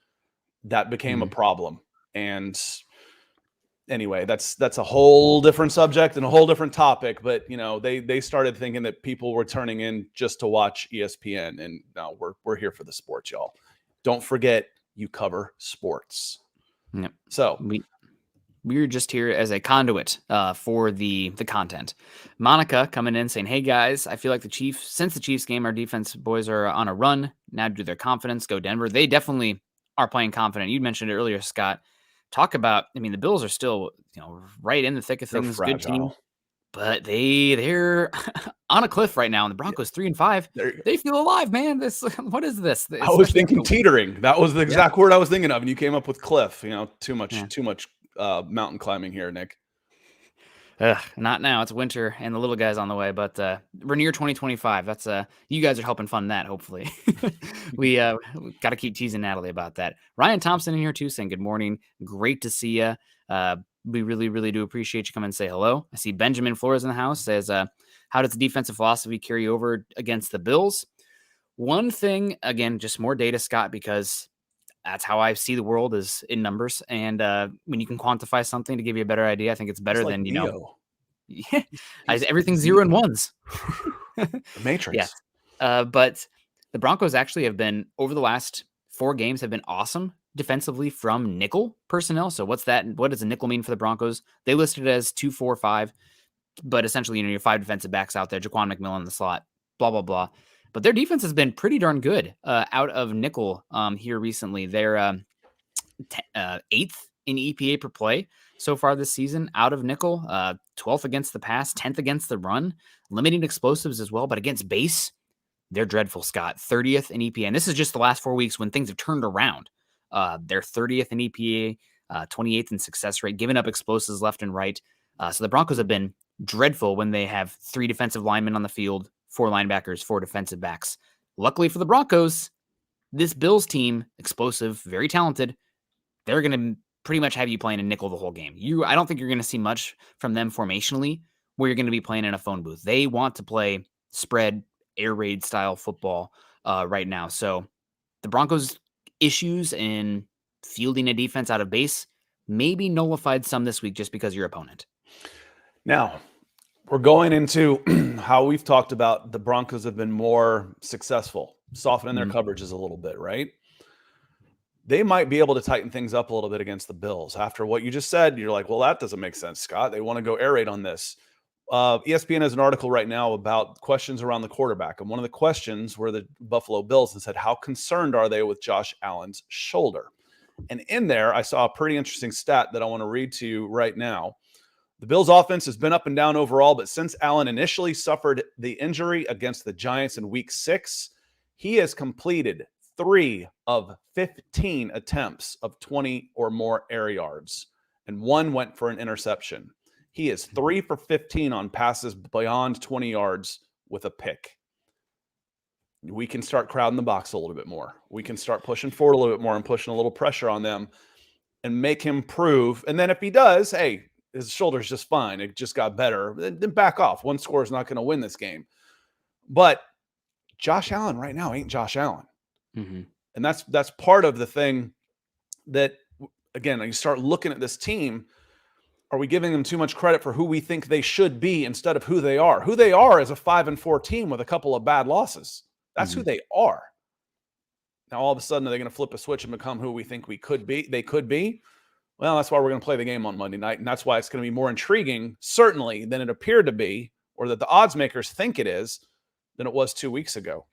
That became a problem. And anyway, that's a whole different subject and a whole different topic. But they started thinking that people were turning in just to watch ESPN, and no, we're here for the sports, y'all. Don't forget, you cover sports. Yep. So we're just here as a conduit for the content. Monica coming in saying, "Hey guys, I feel like since the Chiefs game, our defense boys are on a run. Now do their confidence go Denver? They definitely are playing confident. You mentioned it earlier, Scott. Talk about, the Bills are still, right in the thick of they're things. fragile. Good team, but they're on a cliff right now. And the Broncos 3-5. They feel alive, man. What is this? I was thinking teetering. That was the exact word I was thinking of, and you came up with cliff. Too much mountain climbing here, Nick. Not now. It's winter and the little guy's on the way, but we're near 2025. That's you guys are helping fund that. Hopefully, we got to keep teasing Natalie about that. Ryan Thompson in here too, saying good morning. Great to see you. We really, really do appreciate you coming and say hello. I see Benjamin Flores in the house says, how does the defensive philosophy carry over against the Bills? One thing, again, just more data, Scott, because that's how I see the world, is in numbers. And when you can quantify something to give you a better idea, I think it's better than, yeah, everything's 0 and 1s. The Matrix. Yes. But the Broncos actually have been, over the last 4 games, have been awesome defensively from nickel personnel. So what's that? What does a nickel mean for the Broncos? They listed it as 2-4-5, but essentially, your 5 defensive backs out there, Jaquan McMillan in the slot, blah, blah, blah. But their defense has been pretty darn good out of nickel here recently. They're 8th in EPA per play so far this season out of nickel, 12th against the pass, 10th against the run, limiting explosives as well. But against base, they're dreadful, Scott. 30th in EPA. And this is just the last 4 weeks when things have turned around. They're 30th in EPA, 28th in success rate, giving up explosives left and right. So the Broncos have been dreadful when they have 3 defensive linemen on the field, 4 linebackers, 4 defensive backs. Luckily for the Broncos, this Bills team, explosive, very talented, they're going to pretty much have you playing a nickel the whole game. I don't think you're going to see much from them formationally where you're going to be playing in a phone booth. They want to play spread, air raid style football right now. So the Broncos' issues in fielding a defense out of base maybe nullified some this week just because your opponent. Now, we're going into how we've talked about the Broncos have been more successful, softening their coverages a little bit, right? They might be able to tighten things up a little bit against the Bills. After what you just said, you're like, well, that doesn't make sense, Scott. They want to go air raid on this. ESPN has an article right now about questions around the quarterback. And one of the questions were the Buffalo Bills and said, how concerned are they with Josh Allen's shoulder? And in there, I saw a pretty interesting stat that I want to read to you right now. The Bills' offense has been up and down overall, but since Allen initially suffered the injury against the Giants in Week 6, he has completed 3 of 15 attempts of 20 or more air yards, and 1 went for an interception. He is 3 for 15 on passes beyond 20 yards with a pick. We can start crowding the box a little bit more. We can start pushing forward a little bit more and pushing a little pressure on them and make him prove. And then if he does, hey, his shoulder's just fine. It just got better. Then back off. One score is not going to win this game. But Josh Allen right now ain't Josh Allen. Mm-hmm. And that's part of the thing that, again, you start looking at this team. Are we giving them too much credit for who we think they should be instead of who they are? Who they are is a 5-4 team with a couple of bad losses. That's who they are. Now, all of a sudden, are they going to flip a switch and become who we think we could be? They could be. Well, that's why we're going to play the game on Monday night, and that's why it's going to be more intriguing, certainly, than it appeared to be, or that the odds makers think it is, than it was 2 weeks ago.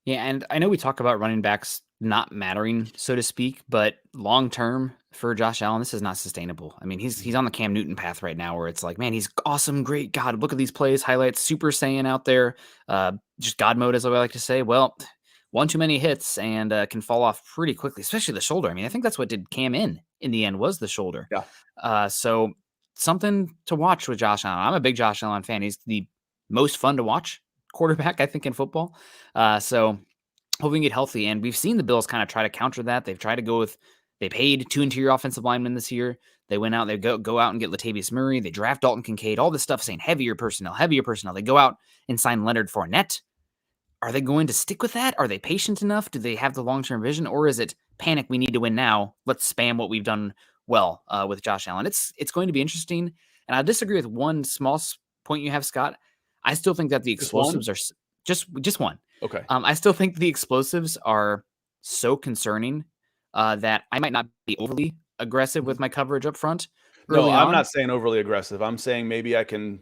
Yeah, and I know we talk about running backs not mattering, so to speak, but long term for Josh Allen, this is not sustainable. I mean, he's on the Cam Newton path right now, where it's like, man, he's awesome, great, God, look at these plays, highlights, Super Saiyan out there, just God mode, as I like to say. Well, one too many hits and can fall off pretty quickly, especially the shoulder. I mean, I think that's what did Cam in the end, was the shoulder. Yeah. So something to watch with Josh Allen. I'm a big Josh Allen fan. He's the most fun to watch quarterback, I think, in football. So hoping to get healthy. And we've seen the Bills kind of try to counter that. They've tried to go with, they paid 2 interior offensive linemen this year. They went out, they go out and get Latavius Murray. They draft Dalton Kincaid, all this stuff saying heavier personnel. They go out and sign Leonard Fournette. Are they going to stick with that? Are they patient enough? Do they have the long-term vision? Or is it panic, we need to win now, let's spam what we've done well with Josh Allen? It's going to be interesting. And I disagree with one small point you have, Scott. I still think that the explosives are just one. Okay. I still think the explosives are so concerning that I might not be overly aggressive with my coverage up front. No, I'm not saying overly aggressive. I'm saying maybe I can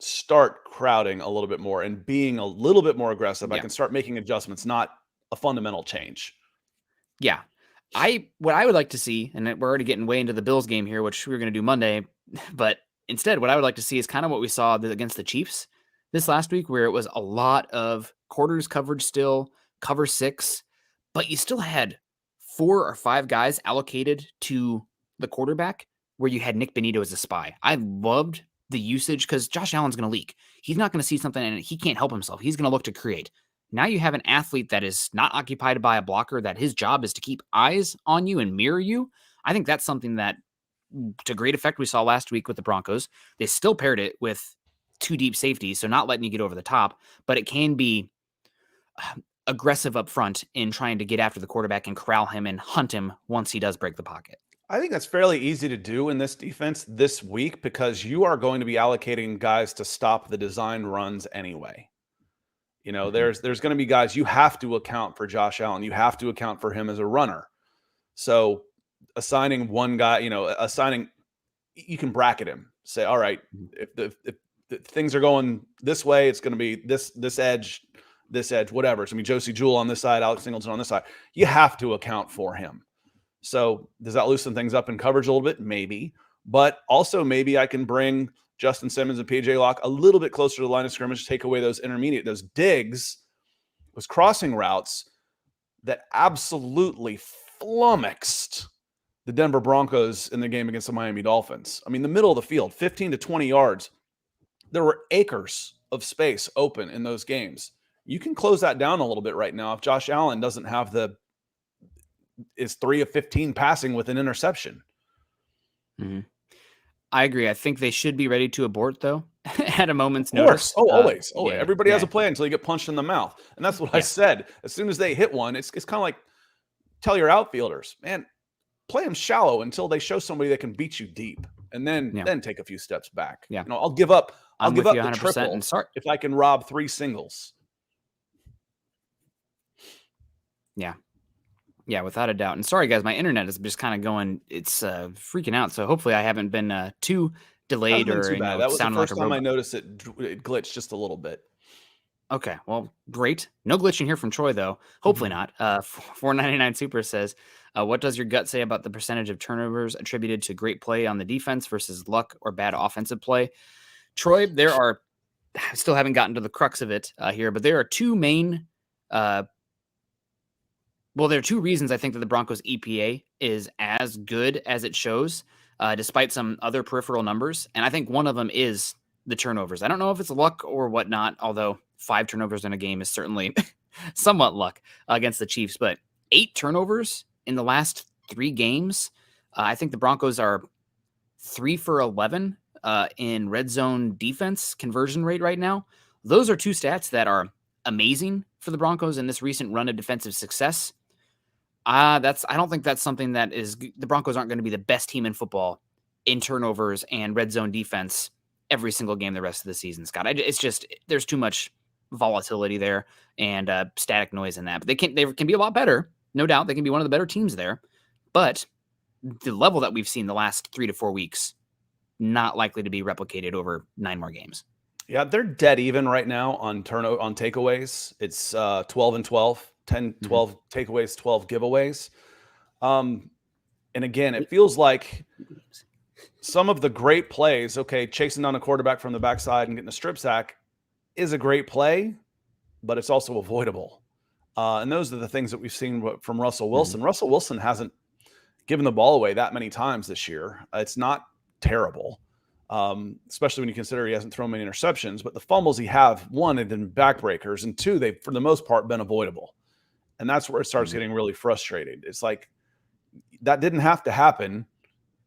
start crowding a little bit more and being a little bit more aggressive. Yeah. I can start making adjustments, not a fundamental change. Yeah. What I would like to see, and we're already getting way into the Bills game here, which we're going to do Monday, but instead what I would like to see is kind of what we saw against the Chiefs this last week, where it was a lot of quarters coverage still, cover 6, but you still had 4 or 5 guys allocated to the quarterback, where you had Nick Benito as a spy. I loved the usage because Josh Allen's going to leak. He's not going to see something and he can't help himself. He's going to look to create. Now you have an athlete that is not occupied by a blocker, that his job is to keep eyes on you and mirror you. I think that's something that, to great effect, we saw last week with the Broncos. They still paired it with 2 deep safeties, so not letting you get over the top, but it can be aggressive up front in trying to get after the quarterback and corral him and hunt him once he does break the pocket. I think that's fairly easy to do in this defense this week, because you are going to be allocating guys to stop the design runs anyway. You know, there's going to be guys, you have to account for Josh Allen. You have to account for him as a runner. So assigning one guy, you can bracket him. Say, all right, if the things are going this way, it's going to be this edge, whatever. It's going to be Josie Jewell on this side, Alex Singleton on this side. You have to account for him. So does that loosen things up in coverage a little bit? Maybe. But also maybe I can bring Justin Simmons and PJ Locke a little bit closer to the line of scrimmage, take away those those digs, those crossing routes that absolutely flummoxed the Denver Broncos in the game against the Miami Dolphins. I mean, the middle of the field, 15 to 20 yards. There were acres of space open in those games. You can close that down a little bit right now if Josh Allen doesn't have is 3 of 15 passing with an interception. Mm-hmm. I agree. I think they should be ready to abort, though, at a moment's notice. Always. Yeah, everybody has a plan until you get punched in the mouth. And that's what I said. As soon as they hit one, it's kind of like, tell your outfielders, man, play them shallow until they show somebody that can beat you deep, and then take a few steps back. Yeah. I'll give up the 100% triple if I can rob 3 singles. Yeah. Yeah, without a doubt. And sorry, guys, my internet is just kind of going, it's freaking out. So hopefully I haven't been too delayed or too bad. That was the first time like I noticed it glitched just a little bit. Okay, well, great. No glitching here from Troy, though. Hopefully not. $4.99 Super says, What does your gut say about the percentage of turnovers attributed to great play on the defense versus luck or bad offensive play? Troy, there are, I still haven't gotten to the crux of it here, but there are two main, there are two reasons I think that the Broncos EPA is as good as it shows, despite some other peripheral numbers. And I think one of them is the turnovers. I don't know if it's luck or whatnot, although 5 turnovers in a game is certainly somewhat luck against the Chiefs, but 8 turnovers in the last 3 games. I think the Broncos are 3 for 11 in red zone defense conversion rate right now. Those are 2 stats that are amazing for the Broncos in this recent run of defensive success. I don't think that's something that is, the Broncos aren't going to be the best team in football in turnovers and red zone defense every single game the rest of the season, Scott. It's just, there's too much volatility there and static noise in that. But they can be a lot better, no doubt. They can be one of the better teams there. But the level that we've seen the last 3 to 4 weeks, not likely to be replicated over 9 more games. Yeah, they're dead even right now on takeaways. It's 12 and 12, 10, 12 takeaways, 12 giveaways. And again, it feels like some of the great plays, okay, chasing down a quarterback from the backside and getting a strip sack is a great play, but it's also avoidable. And those are the things that we've seen from Russell Wilson. Russell Wilson hasn't given the ball away that many times this year. It's not terrible, especially when you consider he hasn't thrown many interceptions. But the fumbles he have, one, have been backbreakers, and 2, they've, for the most part, been avoidable. And that's where it starts getting really frustrating. It's like, that didn't have to happen.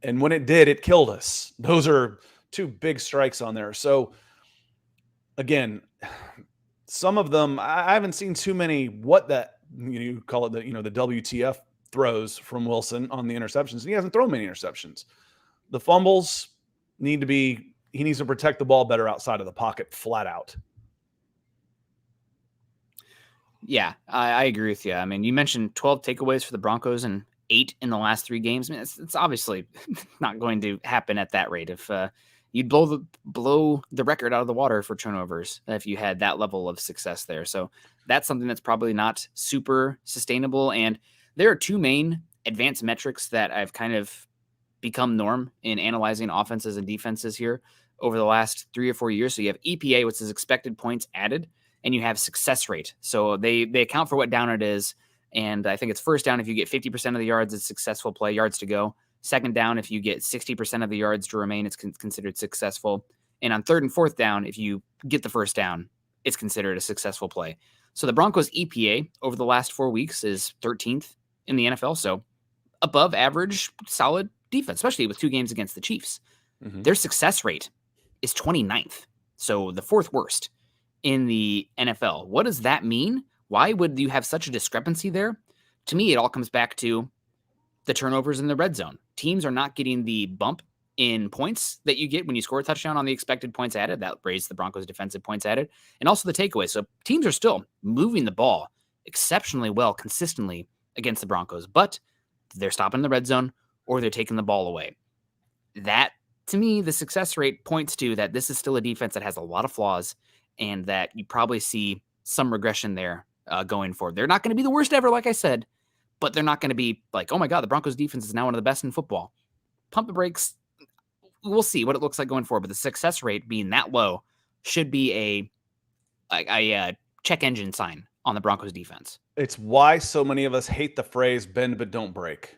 And when it did, it killed us. Those are 2 big strikes on there. So, again, some of them, I haven't seen too many you call it the WTF throws from Wilson on the interceptions. And he hasn't thrown many interceptions. The fumbles he needs to protect the ball better outside of the pocket, flat out. Yeah, I agree with you. I mean, you mentioned 12 takeaways for the Broncos and 8 in the last 3 games. I mean, it's obviously not going to happen at that rate. If you'd blow the record out of the water for turnovers if you had that level of success there. So that's something that's probably not super sustainable. And there are 2 main advanced metrics that I've kind of become norm in analyzing offenses and defenses here over the last 3 or 4 years. So you have EPA, which is expected points added, and you have success rate. So they account for what down it is. And I think it's first down if you get 50% of the yards, it's successful play, yards to go. Second down, if you get 60% of the yards to remain, it's considered successful. And on 3rd and 4th down, if you get the first down, it's considered a successful play. So the Broncos EPA over the last 4 weeks is 13th in the NFL. So above average, solid defense, especially with 2 games against the Chiefs. Their success rate is 29th. So the 4th worst in the NFL. What does that mean? Why would you have such a discrepancy there? To me, it all comes back to the turnovers in the red zone. Teams are not getting the bump in points that you get when you score a touchdown on the expected points added. That raised the Broncos' defensive points added, and also the takeaways. So teams are still moving the ball exceptionally well, consistently against the Broncos, but they're stopping the red zone or they're taking the ball away. That, to me, the success rate points to that this is still a defense that has a lot of flaws and that you probably see some regression there going forward. They're not going to be the worst ever, like I said, but they're not going to be like, oh my God, the Broncos defense is now one of the best in football. Pump the brakes. We'll see what it looks like going forward, but the success rate being that low should be a check engine sign on the Broncos defense. It's why so many of us hate the phrase bend but don't break.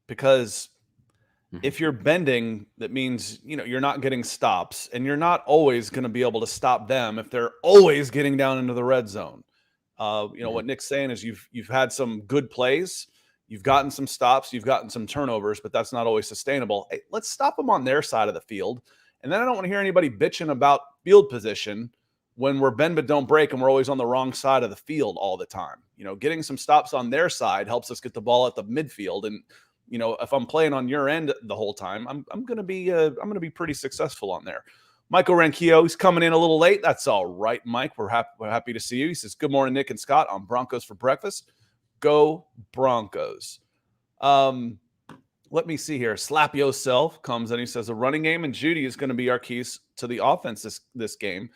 Because if you're bending, that means, you're not getting stops, and you're not always going to be able to stop them if they're always getting down into the red zone. What Nick's saying is you've had some good plays, you've gotten some stops, you've gotten some turnovers, but that's not always sustainable. Hey, let's stop them on their side of the field. And then I don't want to hear anybody bitching about field position when we're bend but don't break and we're always on the wrong side of the field all the time. Getting some stops on their side helps us get the ball at the midfield. And if I'm playing on your end the whole time, I'm going to be pretty successful on there. Michael Ranquillo, he's coming in a little late. That's all right, Mike. We're happy to see you. He says, good morning, Nick and Scott on Broncos for breakfast. Go Broncos. Let me see here. Slap Yourself comes in. He says, a running game and Judy is going to be our keys to the offense this game.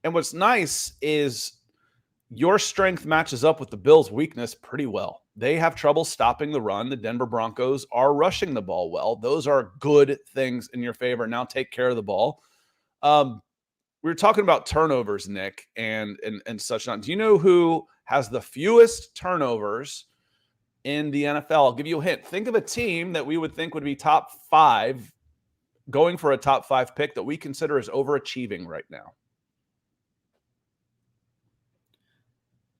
And what's nice is your strength matches up with the Bills' weakness pretty well. They have trouble stopping the run. The Denver Broncos are rushing the ball well. Those are good things in your favor. Now take care of the ball. We were talking about turnovers, Nick, and such not. Do you know who has the fewest turnovers in the NFL? I'll give you a hint. Think of a team that we would think would be top 5, going for a top 5 pick that we consider as overachieving right now.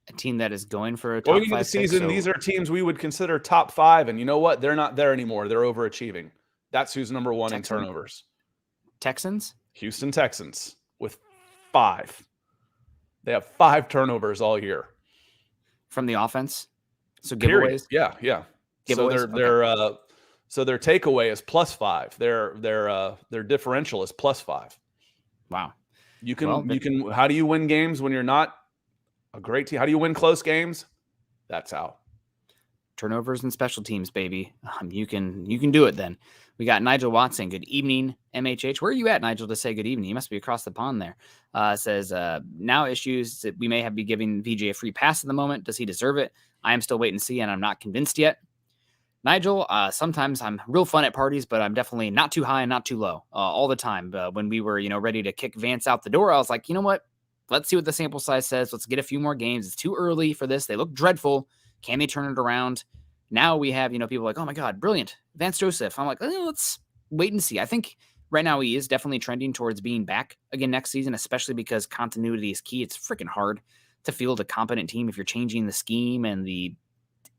A team that is going for a top Going into 5 the season, pick, these are teams we would consider top 5, and you know what? They're not there anymore. They're overachieving. That's who's number 1 in turnovers. Texans? Houston Texans with 5. They have 5 turnovers all year. From the offense? So Period. giveaways? Yeah. Giveaways? So their takeaway is +5. Their differential is +5. Wow. You can how do you win games when you're not a great team? How do you win close games? That's how. Turnovers and special teams, baby. You can do it then. We got Nigel Watson. Good evening, MHH. Where are you at, Nigel, to say good evening? You must be across the pond there. Says, now issues that we may have be giving VJ a free pass at the moment. Does he deserve it? I am still waiting to see, and I'm not convinced yet. Nigel, sometimes I'm real fun at parties, but I'm definitely not too high and not too low all the time. When we were, ready to kick Vance out the door, I was like, you know what? Let's see what the sample size says. Let's get a few more games. It's too early for this. They look dreadful. Can they turn it around? Now we have, people like, oh my God, brilliant. Vance Joseph. I'm like, let's wait and see. I think right now he is definitely trending towards being back again next season, especially because continuity is key. It's freaking hard to field a competent team if you're changing the scheme and the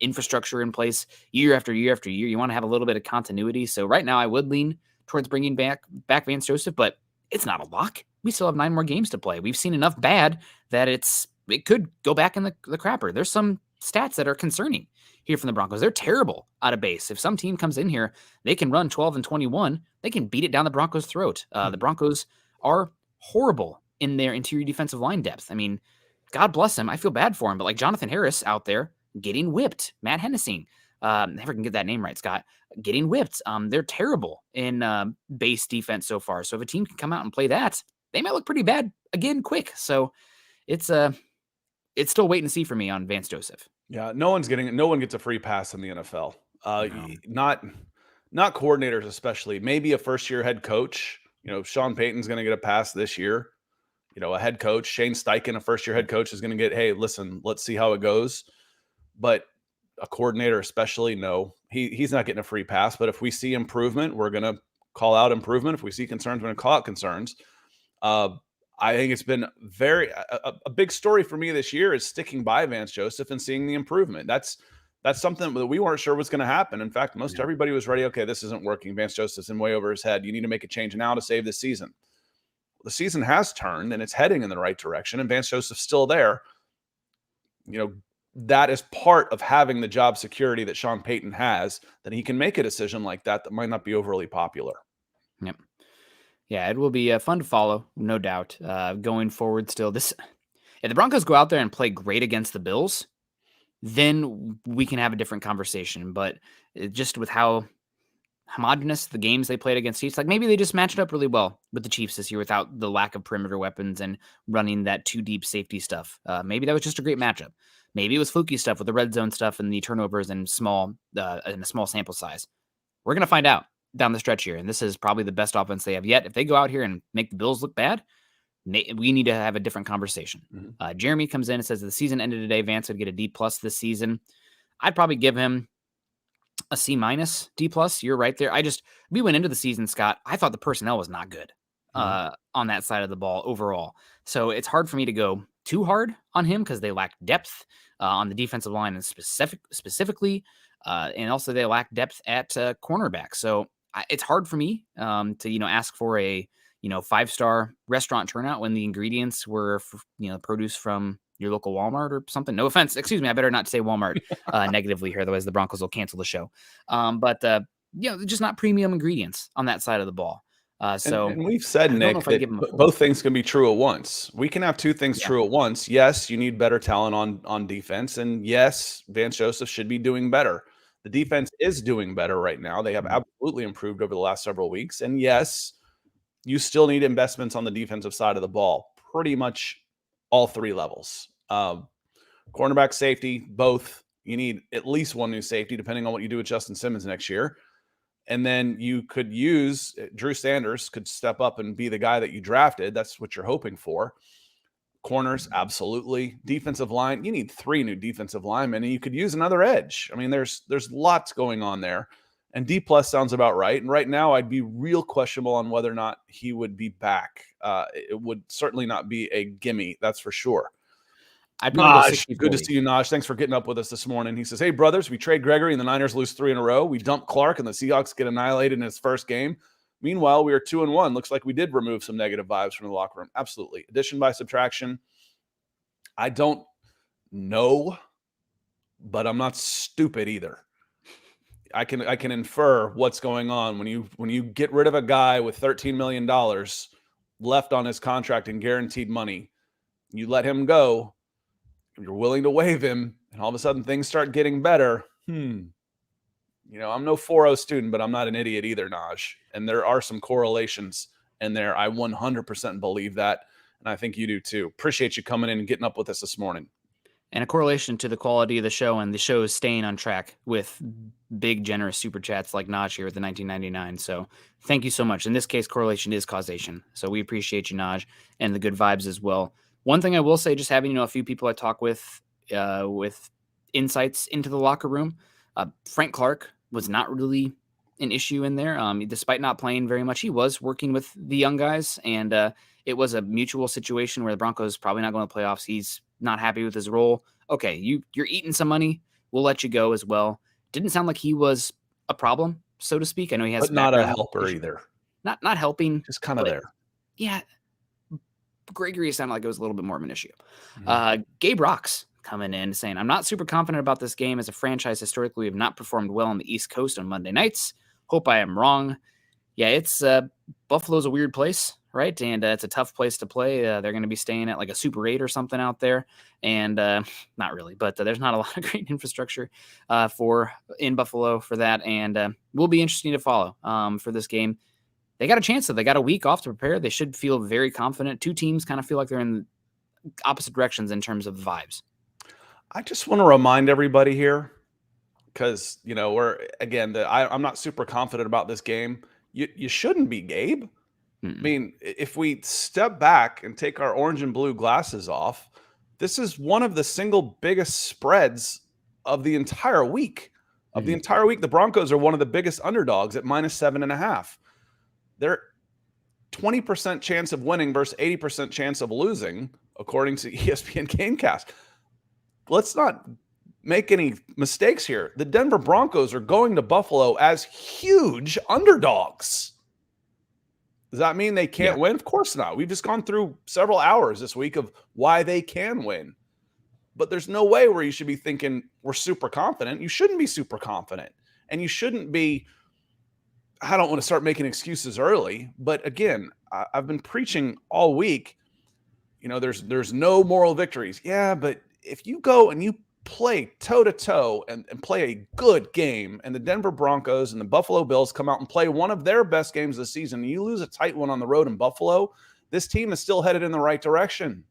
infrastructure in place year after year after year. You want to have a little bit of continuity. So right now I would lean towards bringing back Vance Joseph, but it's not a lock. We still have 9 more games to play. We've seen enough bad that it could go back in the crapper. There's some stats that are concerning here from the Broncos. They're terrible out of base. If some team comes in here, they can run 12-21. They can beat it down the Broncos' throat. The Broncos are horrible in their interior defensive line depth. I mean, God bless him. I feel bad for him, but like Jonathan Harris out there getting whipped, Matt Hennessy, never can get that name right, Scott, getting whipped. They're terrible in base defense so far. So if a team can come out and play that, they might look pretty bad again quick. So it's still wait and see for me on Vance Joseph. Yeah, no one gets a free pass in the NFL. No. Not coordinators, especially. Maybe a first-year head coach. Sean Payton's going to get a pass this year. A head coach, Shane Steichen, a first-year head coach, is going to get, hey, listen, let's see how it goes. But a coordinator, especially, no, he's not getting a free pass. But if we see improvement, we're going to call out improvement. If we see concerns, we're going to call out concerns. I think it's been a big story for me this year is sticking by Vance Joseph and seeing the improvement. That's something that we weren't sure was going to happen. In fact, everybody was ready. Okay, this isn't working. Vance Joseph's in way over his head. You need to make a change now to save the season. The season has turned and it's heading in the right direction, and Vance Joseph's still there. That is part of having the job security that Sean Payton has, that he can make a decision like that might not be overly popular. Yep. Yeah, it will be fun to follow, no doubt, going forward still. If the Broncos go out there and play great against the Bills, then we can have a different conversation. But just with how homogenous the games they played against Chiefs, like maybe they just matched up really well with the Chiefs this year without the lack of perimeter weapons and running that too deep safety stuff. Maybe that was just a great matchup. Maybe it was fluky stuff with the red zone stuff and the turnovers and a small sample size. We're going to find out down the stretch here, and this is probably the best offense they have yet. If they go out here and make the Bills look bad, we need to have a different conversation. Mm-hmm. Jeremy comes in and says the season ended today. Vance would get a D+ this season. I'd probably give him a C-, D+. You're right there. We went into the season, Scott. I thought the personnel was not good on that side of the ball overall. So it's hard for me to go too hard on him because they lack depth on the defensive line and specifically, and also they lack depth at cornerback. So it's hard for me to ask for a 5-star restaurant turnout when the ingredients were produced from your local Walmart or something. No offense, excuse me, I better not say Walmart negatively here, otherwise the Broncos will cancel the show. But just not premium ingredients on that side of the ball. And we've said, Nick, that both things can be true at once. We can have two things true at once. Yes, you need better talent on defense, and yes, Vance Joseph should be doing better. The defense is doing better right now. They have absolutely improved over the last several weeks. And yes, you still need investments on the defensive side of the ball, pretty much all 3 levels. Cornerback, safety, both. You need at least one new safety, depending on what you do with Justin Simmons next year. And then you could use Drew Sanders could step up and be the guy that you drafted. That's what you're hoping for. Corners, absolutely. Defensive line, you need 3 new defensive linemen, and you could use another edge. I mean, there's lots going on there. And D+ sounds about right. And right now, I'd be real questionable on whether or not he would be back. It would certainly not be a gimme, that's for sure. I'd probably go Naj, 60-40. good to see you, Naj. Thanks for getting up with us this morning. He says, hey, brothers, we trade Gregory and the Niners lose 3 in a row. We dump Clark and the Seahawks get annihilated in his first game. Meanwhile, we are 2-1. Looks like we did remove some negative vibes from the locker room. Absolutely. Addition by subtraction. I don't know, but I'm not stupid either. I can infer what's going on when you get rid of a guy with $13 million left on his contract and guaranteed money. You let him go. You're willing to waive him, and all of a sudden things start getting better. I'm no 4.0 student, but I'm not an idiot either, Naj. And there are some correlations in there. I 100% believe that, and I think you do too. Appreciate you coming in and getting up with us this morning. And a correlation to the quality of the show and the show is staying on track with big, generous super chats like Naj here at the 1999. So thank you so much. In this case, correlation is causation. So we appreciate you, Naj, and the good vibes as well. One thing I will say, just having a few people I talk with insights into the locker room, Frank Clark was not really an issue in there. Despite not playing very much, he was working with the young guys, and it was a mutual situation where the Broncos probably not going to playoffs. He's not happy with his role. Okay, you're eating some money. We'll let you go as well. Didn't sound like he was a problem, so to speak. I know he has, but not a helper either. Not helping, just kind of there. Yeah. Gregory sounded like it was a little bit more of an issue. Mm-hmm. Gabe Rocks coming in saying, I'm not super confident about this game. As a franchise, historically, we have not performed well on the East Coast on Monday nights. Hope I am wrong. Yeah, it's Buffalo's a weird place, right? And it's a tough place to play. They're going to be staying at like a Super 8 or something out there. And not really, but there's not a lot of great infrastructure in Buffalo for that. And will be interesting to follow for this game. They got a chance, though. They got a week off to prepare. They should feel very confident. 2 teams kind of feel like they're in opposite directions in terms of vibes. I just want to remind everybody here, because, I'm not super confident about this game. You shouldn't be, Gabe. Mm-mm. I mean, if we step back and take our orange and blue glasses off, this is one of the single biggest spreads of the entire week. The Broncos are one of the biggest underdogs at -7.5. They're 20% chance of winning versus 80% chance of losing, according to ESPN Gamecast. Let's not make any mistakes here. The Denver Broncos are going to Buffalo as huge underdogs. Does that mean they can't win? Of course not. We've just gone through several hours this week of why they can win. But there's no way where you should be thinking we're super confident. You shouldn't be super confident. And you shouldn't be, I don't want to start making excuses early, but again, I've been preaching all week, there's no moral victories. Yeah, but if you go and you play toe-to-toe and play a good game, and the Denver Broncos and the Buffalo Bills come out and play one of their best games of the season, and you lose a tight one on the road in Buffalo, this team is still headed in the right direction.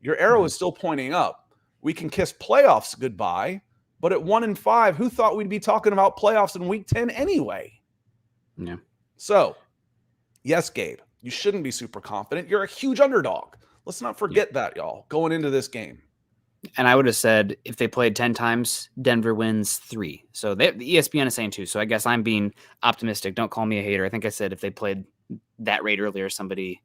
Your arrow is still pointing up. We can kiss playoffs goodbye, but at 1-5, who thought we'd be talking about playoffs in week 10 anyway? Yeah. So, yes, Gabe, you shouldn't be super confident. You're a huge underdog. Let's not forget that, y'all, going into this game. And I would have said if they played 10 times, Denver wins 3. So the ESPN is saying 2. So I guess I'm being optimistic. Don't call me a hater. I think I said if they played that rate earlier, somebody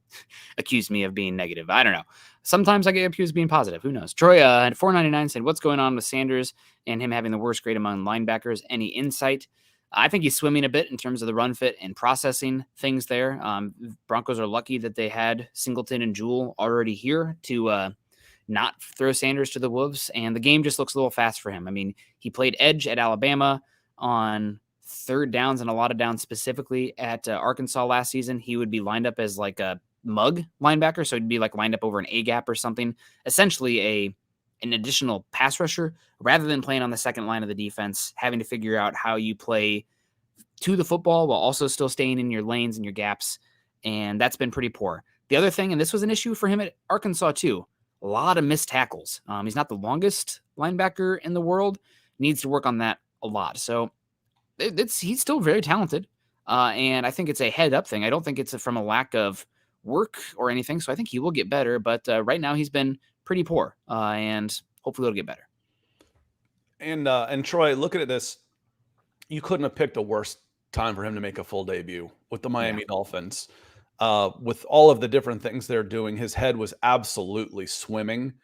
accused me of being negative. I don't know. Sometimes I get accused of being positive. Who knows? Troy at 499 said, what's going on with Sanders and him having the worst grade among linebackers? Any insight? I think he's swimming a bit in terms of the run fit and processing things there. Broncos are lucky that they had Singleton and Jewell already here to not throw Sanders to the wolves. And the game just looks a little fast for him. I mean, he played edge at Alabama on third downs and a lot of downs, specifically at Arkansas last season. He would be lined up as like a mug linebacker. So he'd be like lined up over an A gap or something, essentially an additional pass rusher rather than playing on the second line of the defense, having to figure out how you play to the football while also still staying in your lanes and your gaps. And that's been pretty poor. The other thing, and this was an issue for him at Arkansas too, A lot of missed tackles. He's not the longest linebacker in the world. Needs to work on that a lot. So he's still very talented. And I think it's a head-up thing. I don't think it's from a lack of work or anything. So I think he will get better. But right now he's been pretty poor. And hopefully it'll get better. And Troy, looking at this, you couldn't have picked a worse time for him to make a full debut with the Miami Dolphins. With all of the different things they're doing, his head was absolutely swimming.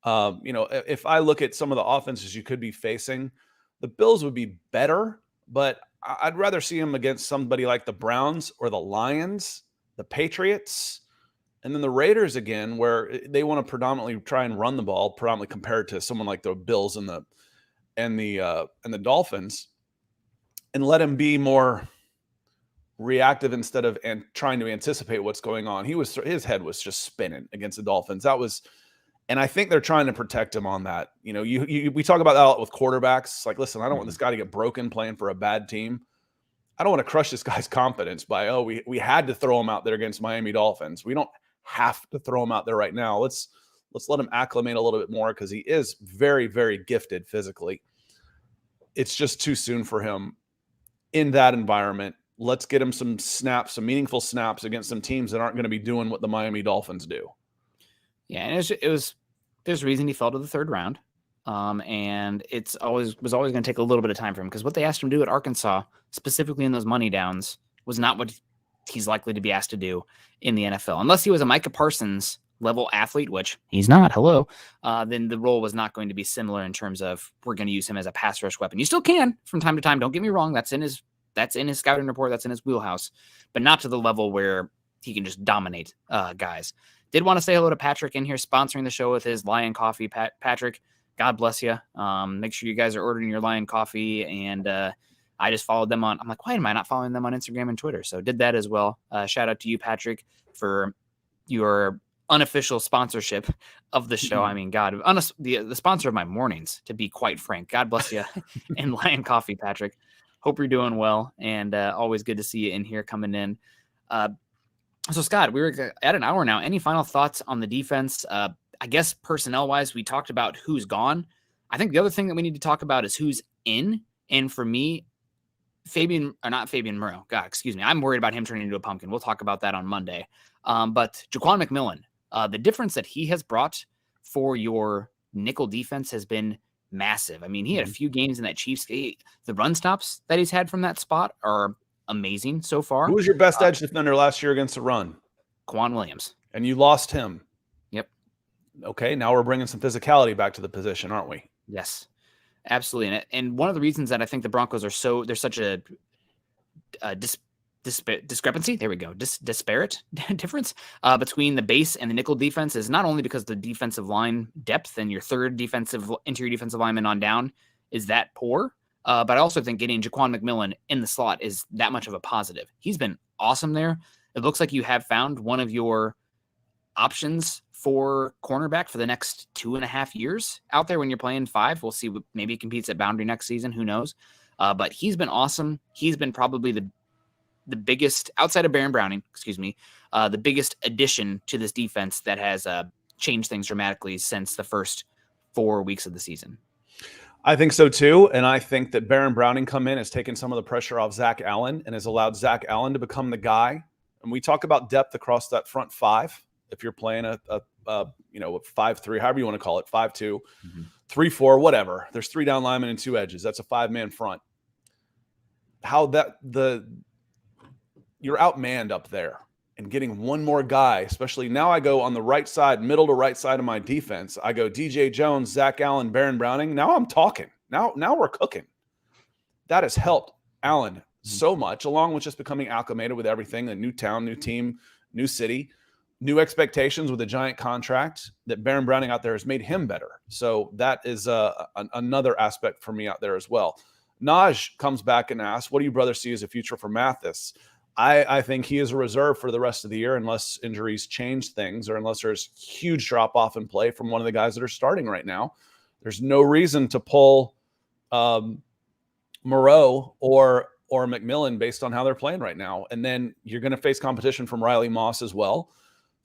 If I look at some of the offenses you could be facing, the Bills would be better, but I'd rather see him against somebody like the Browns or the Lions, the Patriots, and then the Raiders again, where they want to predominantly try and run the ball, predominantly compared to someone like the Bills and the Dolphins, and let him be more reactive instead of trying to anticipate what's going on. His head was just spinning against the Dolphins. And I think they're trying to protect him on that. We talk about that a lot with quarterbacks. Like, listen, I don't want this guy to get broken playing for a bad team. I don't want to crush this guy's confidence by, we had to throw him out there against Miami Dolphins. We don't have to throw him out there right now. Let's let him acclimate a little bit more, because he is very, very gifted physically. It's just too soon for him in that environment. Let's get him some snaps, some meaningful snaps against some teams that aren't going to be doing what the Miami Dolphins do. Yeah, and there's a reason he fell to the third round. And was always going to take a little bit of time for him, because what they asked him to do at Arkansas, specifically in those money downs, was not what he's likely to be asked to do in the NFL. Unless he was a Micah Parsons level athlete, which he's not, then the role was not going to be similar in terms of, we're going to use him as a pass rush weapon. You still can from time to time, don't get me wrong. That's in his scouting report, that's in his wheelhouse, but not to the level where he can just dominate guys. Did want to say hello to Patrick in here, sponsoring the show with his Lion Coffee. Patrick, God bless you. Make sure you guys are ordering your Lion Coffee. And I just followed them I'm like, why am I not following them on Instagram and Twitter? So did that as well. Shout out to you, Patrick, for your unofficial sponsorship of the show. I mean, God, the sponsor of my mornings, to be quite frank. God bless you. And Lion Coffee, Patrick. Hope you're doing well. And always good to see you in here coming in. So, Scott, we're at an hour now. Any final thoughts on the defense? I guess personnel-wise, we talked about who's gone. I think the other thing that we need to talk about is who's in. And for me, not Fabian Moreau. God, excuse me. I'm worried about him turning into a pumpkin. We'll talk about that on Monday. But Jaquan McMillan, the difference that he has brought for your nickel defense has been massive. I mean, he had a few games in that Chiefs game. The run stops that he's had from that spot are amazing so far. Who was your best edge defender last year against the run? Quan Williams. And you lost him. Yep. Okay, now we're bringing some physicality back to the position, aren't we? Yes, absolutely. And one of the reasons that I think the Broncos are there's such a discrepancy. There we go. Disparate difference between the base and the nickel defense is not only because the defensive line depth and your third interior defensive lineman on down is that poor, but I also think getting Jaquan McMillan in the slot is that much of a positive. He's been awesome there. It looks like you have found one of your options for cornerback for the next 2.5 years out there when you're playing 5. We'll see. Maybe he competes at boundary next season. Who knows? But he's been awesome. He's been probably the biggest, outside of Baron Browning, the biggest addition to this defense that has changed things dramatically since the first 4 weeks of the season. I think so too. And I think that Baron Browning come in has taken some of the pressure off Zach Allen and has allowed Zach Allen to become the guy. And we talk about depth across that front 5. If you're playing a 5-3, however you want to call it, 5-2, 3-4, whatever. There's 3 down linemen and 2 edges. That's a 5-man front. You're outmanned up there, and getting one more guy, especially now I go on the right side, middle to right side of my defense. I go DJ Jones, Zach Allen, Baron Browning. Now I'm talking. Now we're cooking. That has helped Allen so much, along with just becoming acclimated with everything, a new town, new team, new city, new expectations with a giant contract. That Baron Browning out there has made him better. So that is another aspect for me out there as well. Naj comes back and asks, what do you brother see as a future for Mathis? I think he is a reserve for the rest of the year unless injuries change things or unless there's huge drop-off in play from one of the guys that are starting right now. There's no reason to pull Moreau or McMillan based on how they're playing right now. And then you're going to face competition from Riley Moss as well.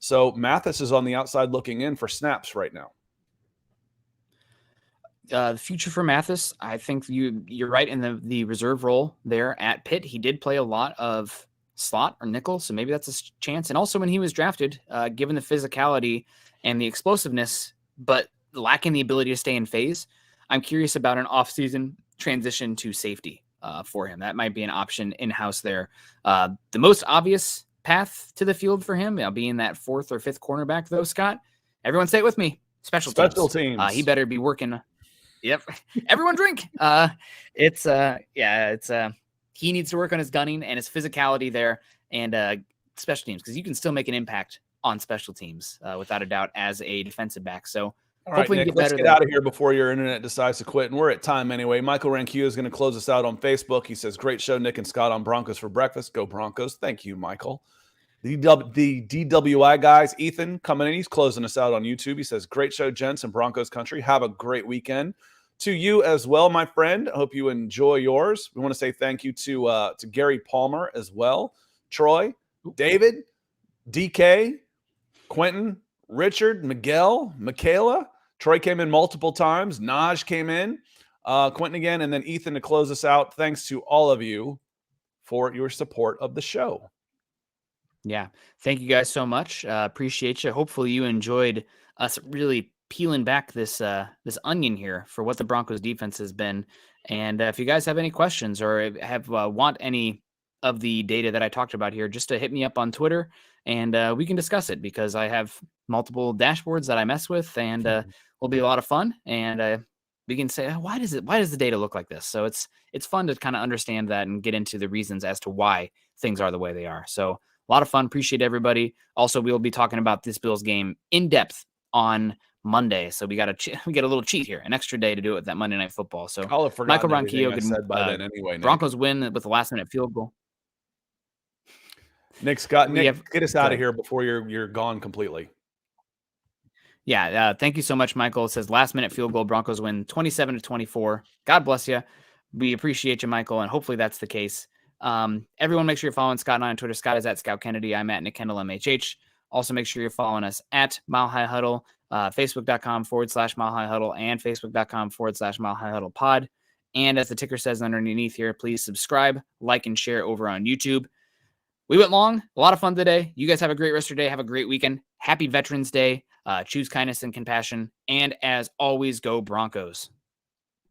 So Mathis is on the outside looking in for snaps right now. The future for Mathis, I think you're right in the reserve role there at Pitt. He did play a lot of slot or nickel, so maybe that's a chance. And also when he was drafted, given the physicality and the explosiveness, but lacking the ability to stay in phase, I'm curious about an offseason transition to safety for him. That might be an option in-house there. The most obvious path to the field for him, being that fourth or fifth cornerback, though, Scott, everyone say it with me, special teams. He better be working. Yep. Everyone drink. He needs to work on his gunning and his physicality there and special teams, because you can still make an impact on special teams without a doubt as a defensive back. So all right, Nick, let's get out of here before your internet decides to quit. And we're at time anyway. Michael Rankia is going to close us out on Facebook. He says, great show, Nick and Scott on Broncos for breakfast. Go Broncos. Thank you, Michael. The DWI guys, Ethan coming in. He's closing us out on YouTube. He says, great show, gents, and Broncos country. Have a great weekend. To you as well, my friend. I hope you enjoy yours. We want to say thank you to Gary Palmer as well, Troy, David, DK, Quentin, Richard, Miguel, Michaela. Troy came in multiple times. Naj came in. Quentin again, and then Ethan to close us out. Thanks to all of you for your support of the show. Yeah. Thank you guys so much. Appreciate you. Hopefully you enjoyed us really peeling back this onion here for what the Broncos defense has been. And if you guys have any questions or have want any of the data that I talked about here, just to hit me up on Twitter and we can discuss it, because I have multiple dashboards that I mess with, and will be a lot of fun. And we can say, why does the data look like this? So it's fun to kind of understand that and get into the reasons as to why things are the way they are. So a lot of fun. Appreciate everybody. Also, we will be talking about this Bills game in depth on Monday, so we get a little cheat here, an extra day to do it with that Monday Night Football. So Michael Ronquillo, said by then anyway. Nick. Broncos win with the last-minute field goal. Nick Scott, get us out of here before you're gone completely. Yeah, thank you so much, Michael. It says last-minute field goal, Broncos win 27-24. God bless you. We appreciate you, Michael, and hopefully that's the case. Everyone, make sure you're following Scott and I on Twitter. Scott is at Scout Kennedy. I'm at Nick Kendell MHH. Also, make sure you're following us at Mile High Huddle. Facebook.com/Mile High Huddle and Facebook.com/Mile High Huddle pod. And as the ticker says underneath here, please subscribe, like, and share over on YouTube. We went long, a lot of fun today. You guys have a great rest of your day. Have a great weekend. Happy Veterans Day. Choose kindness and compassion. And as always, go Broncos.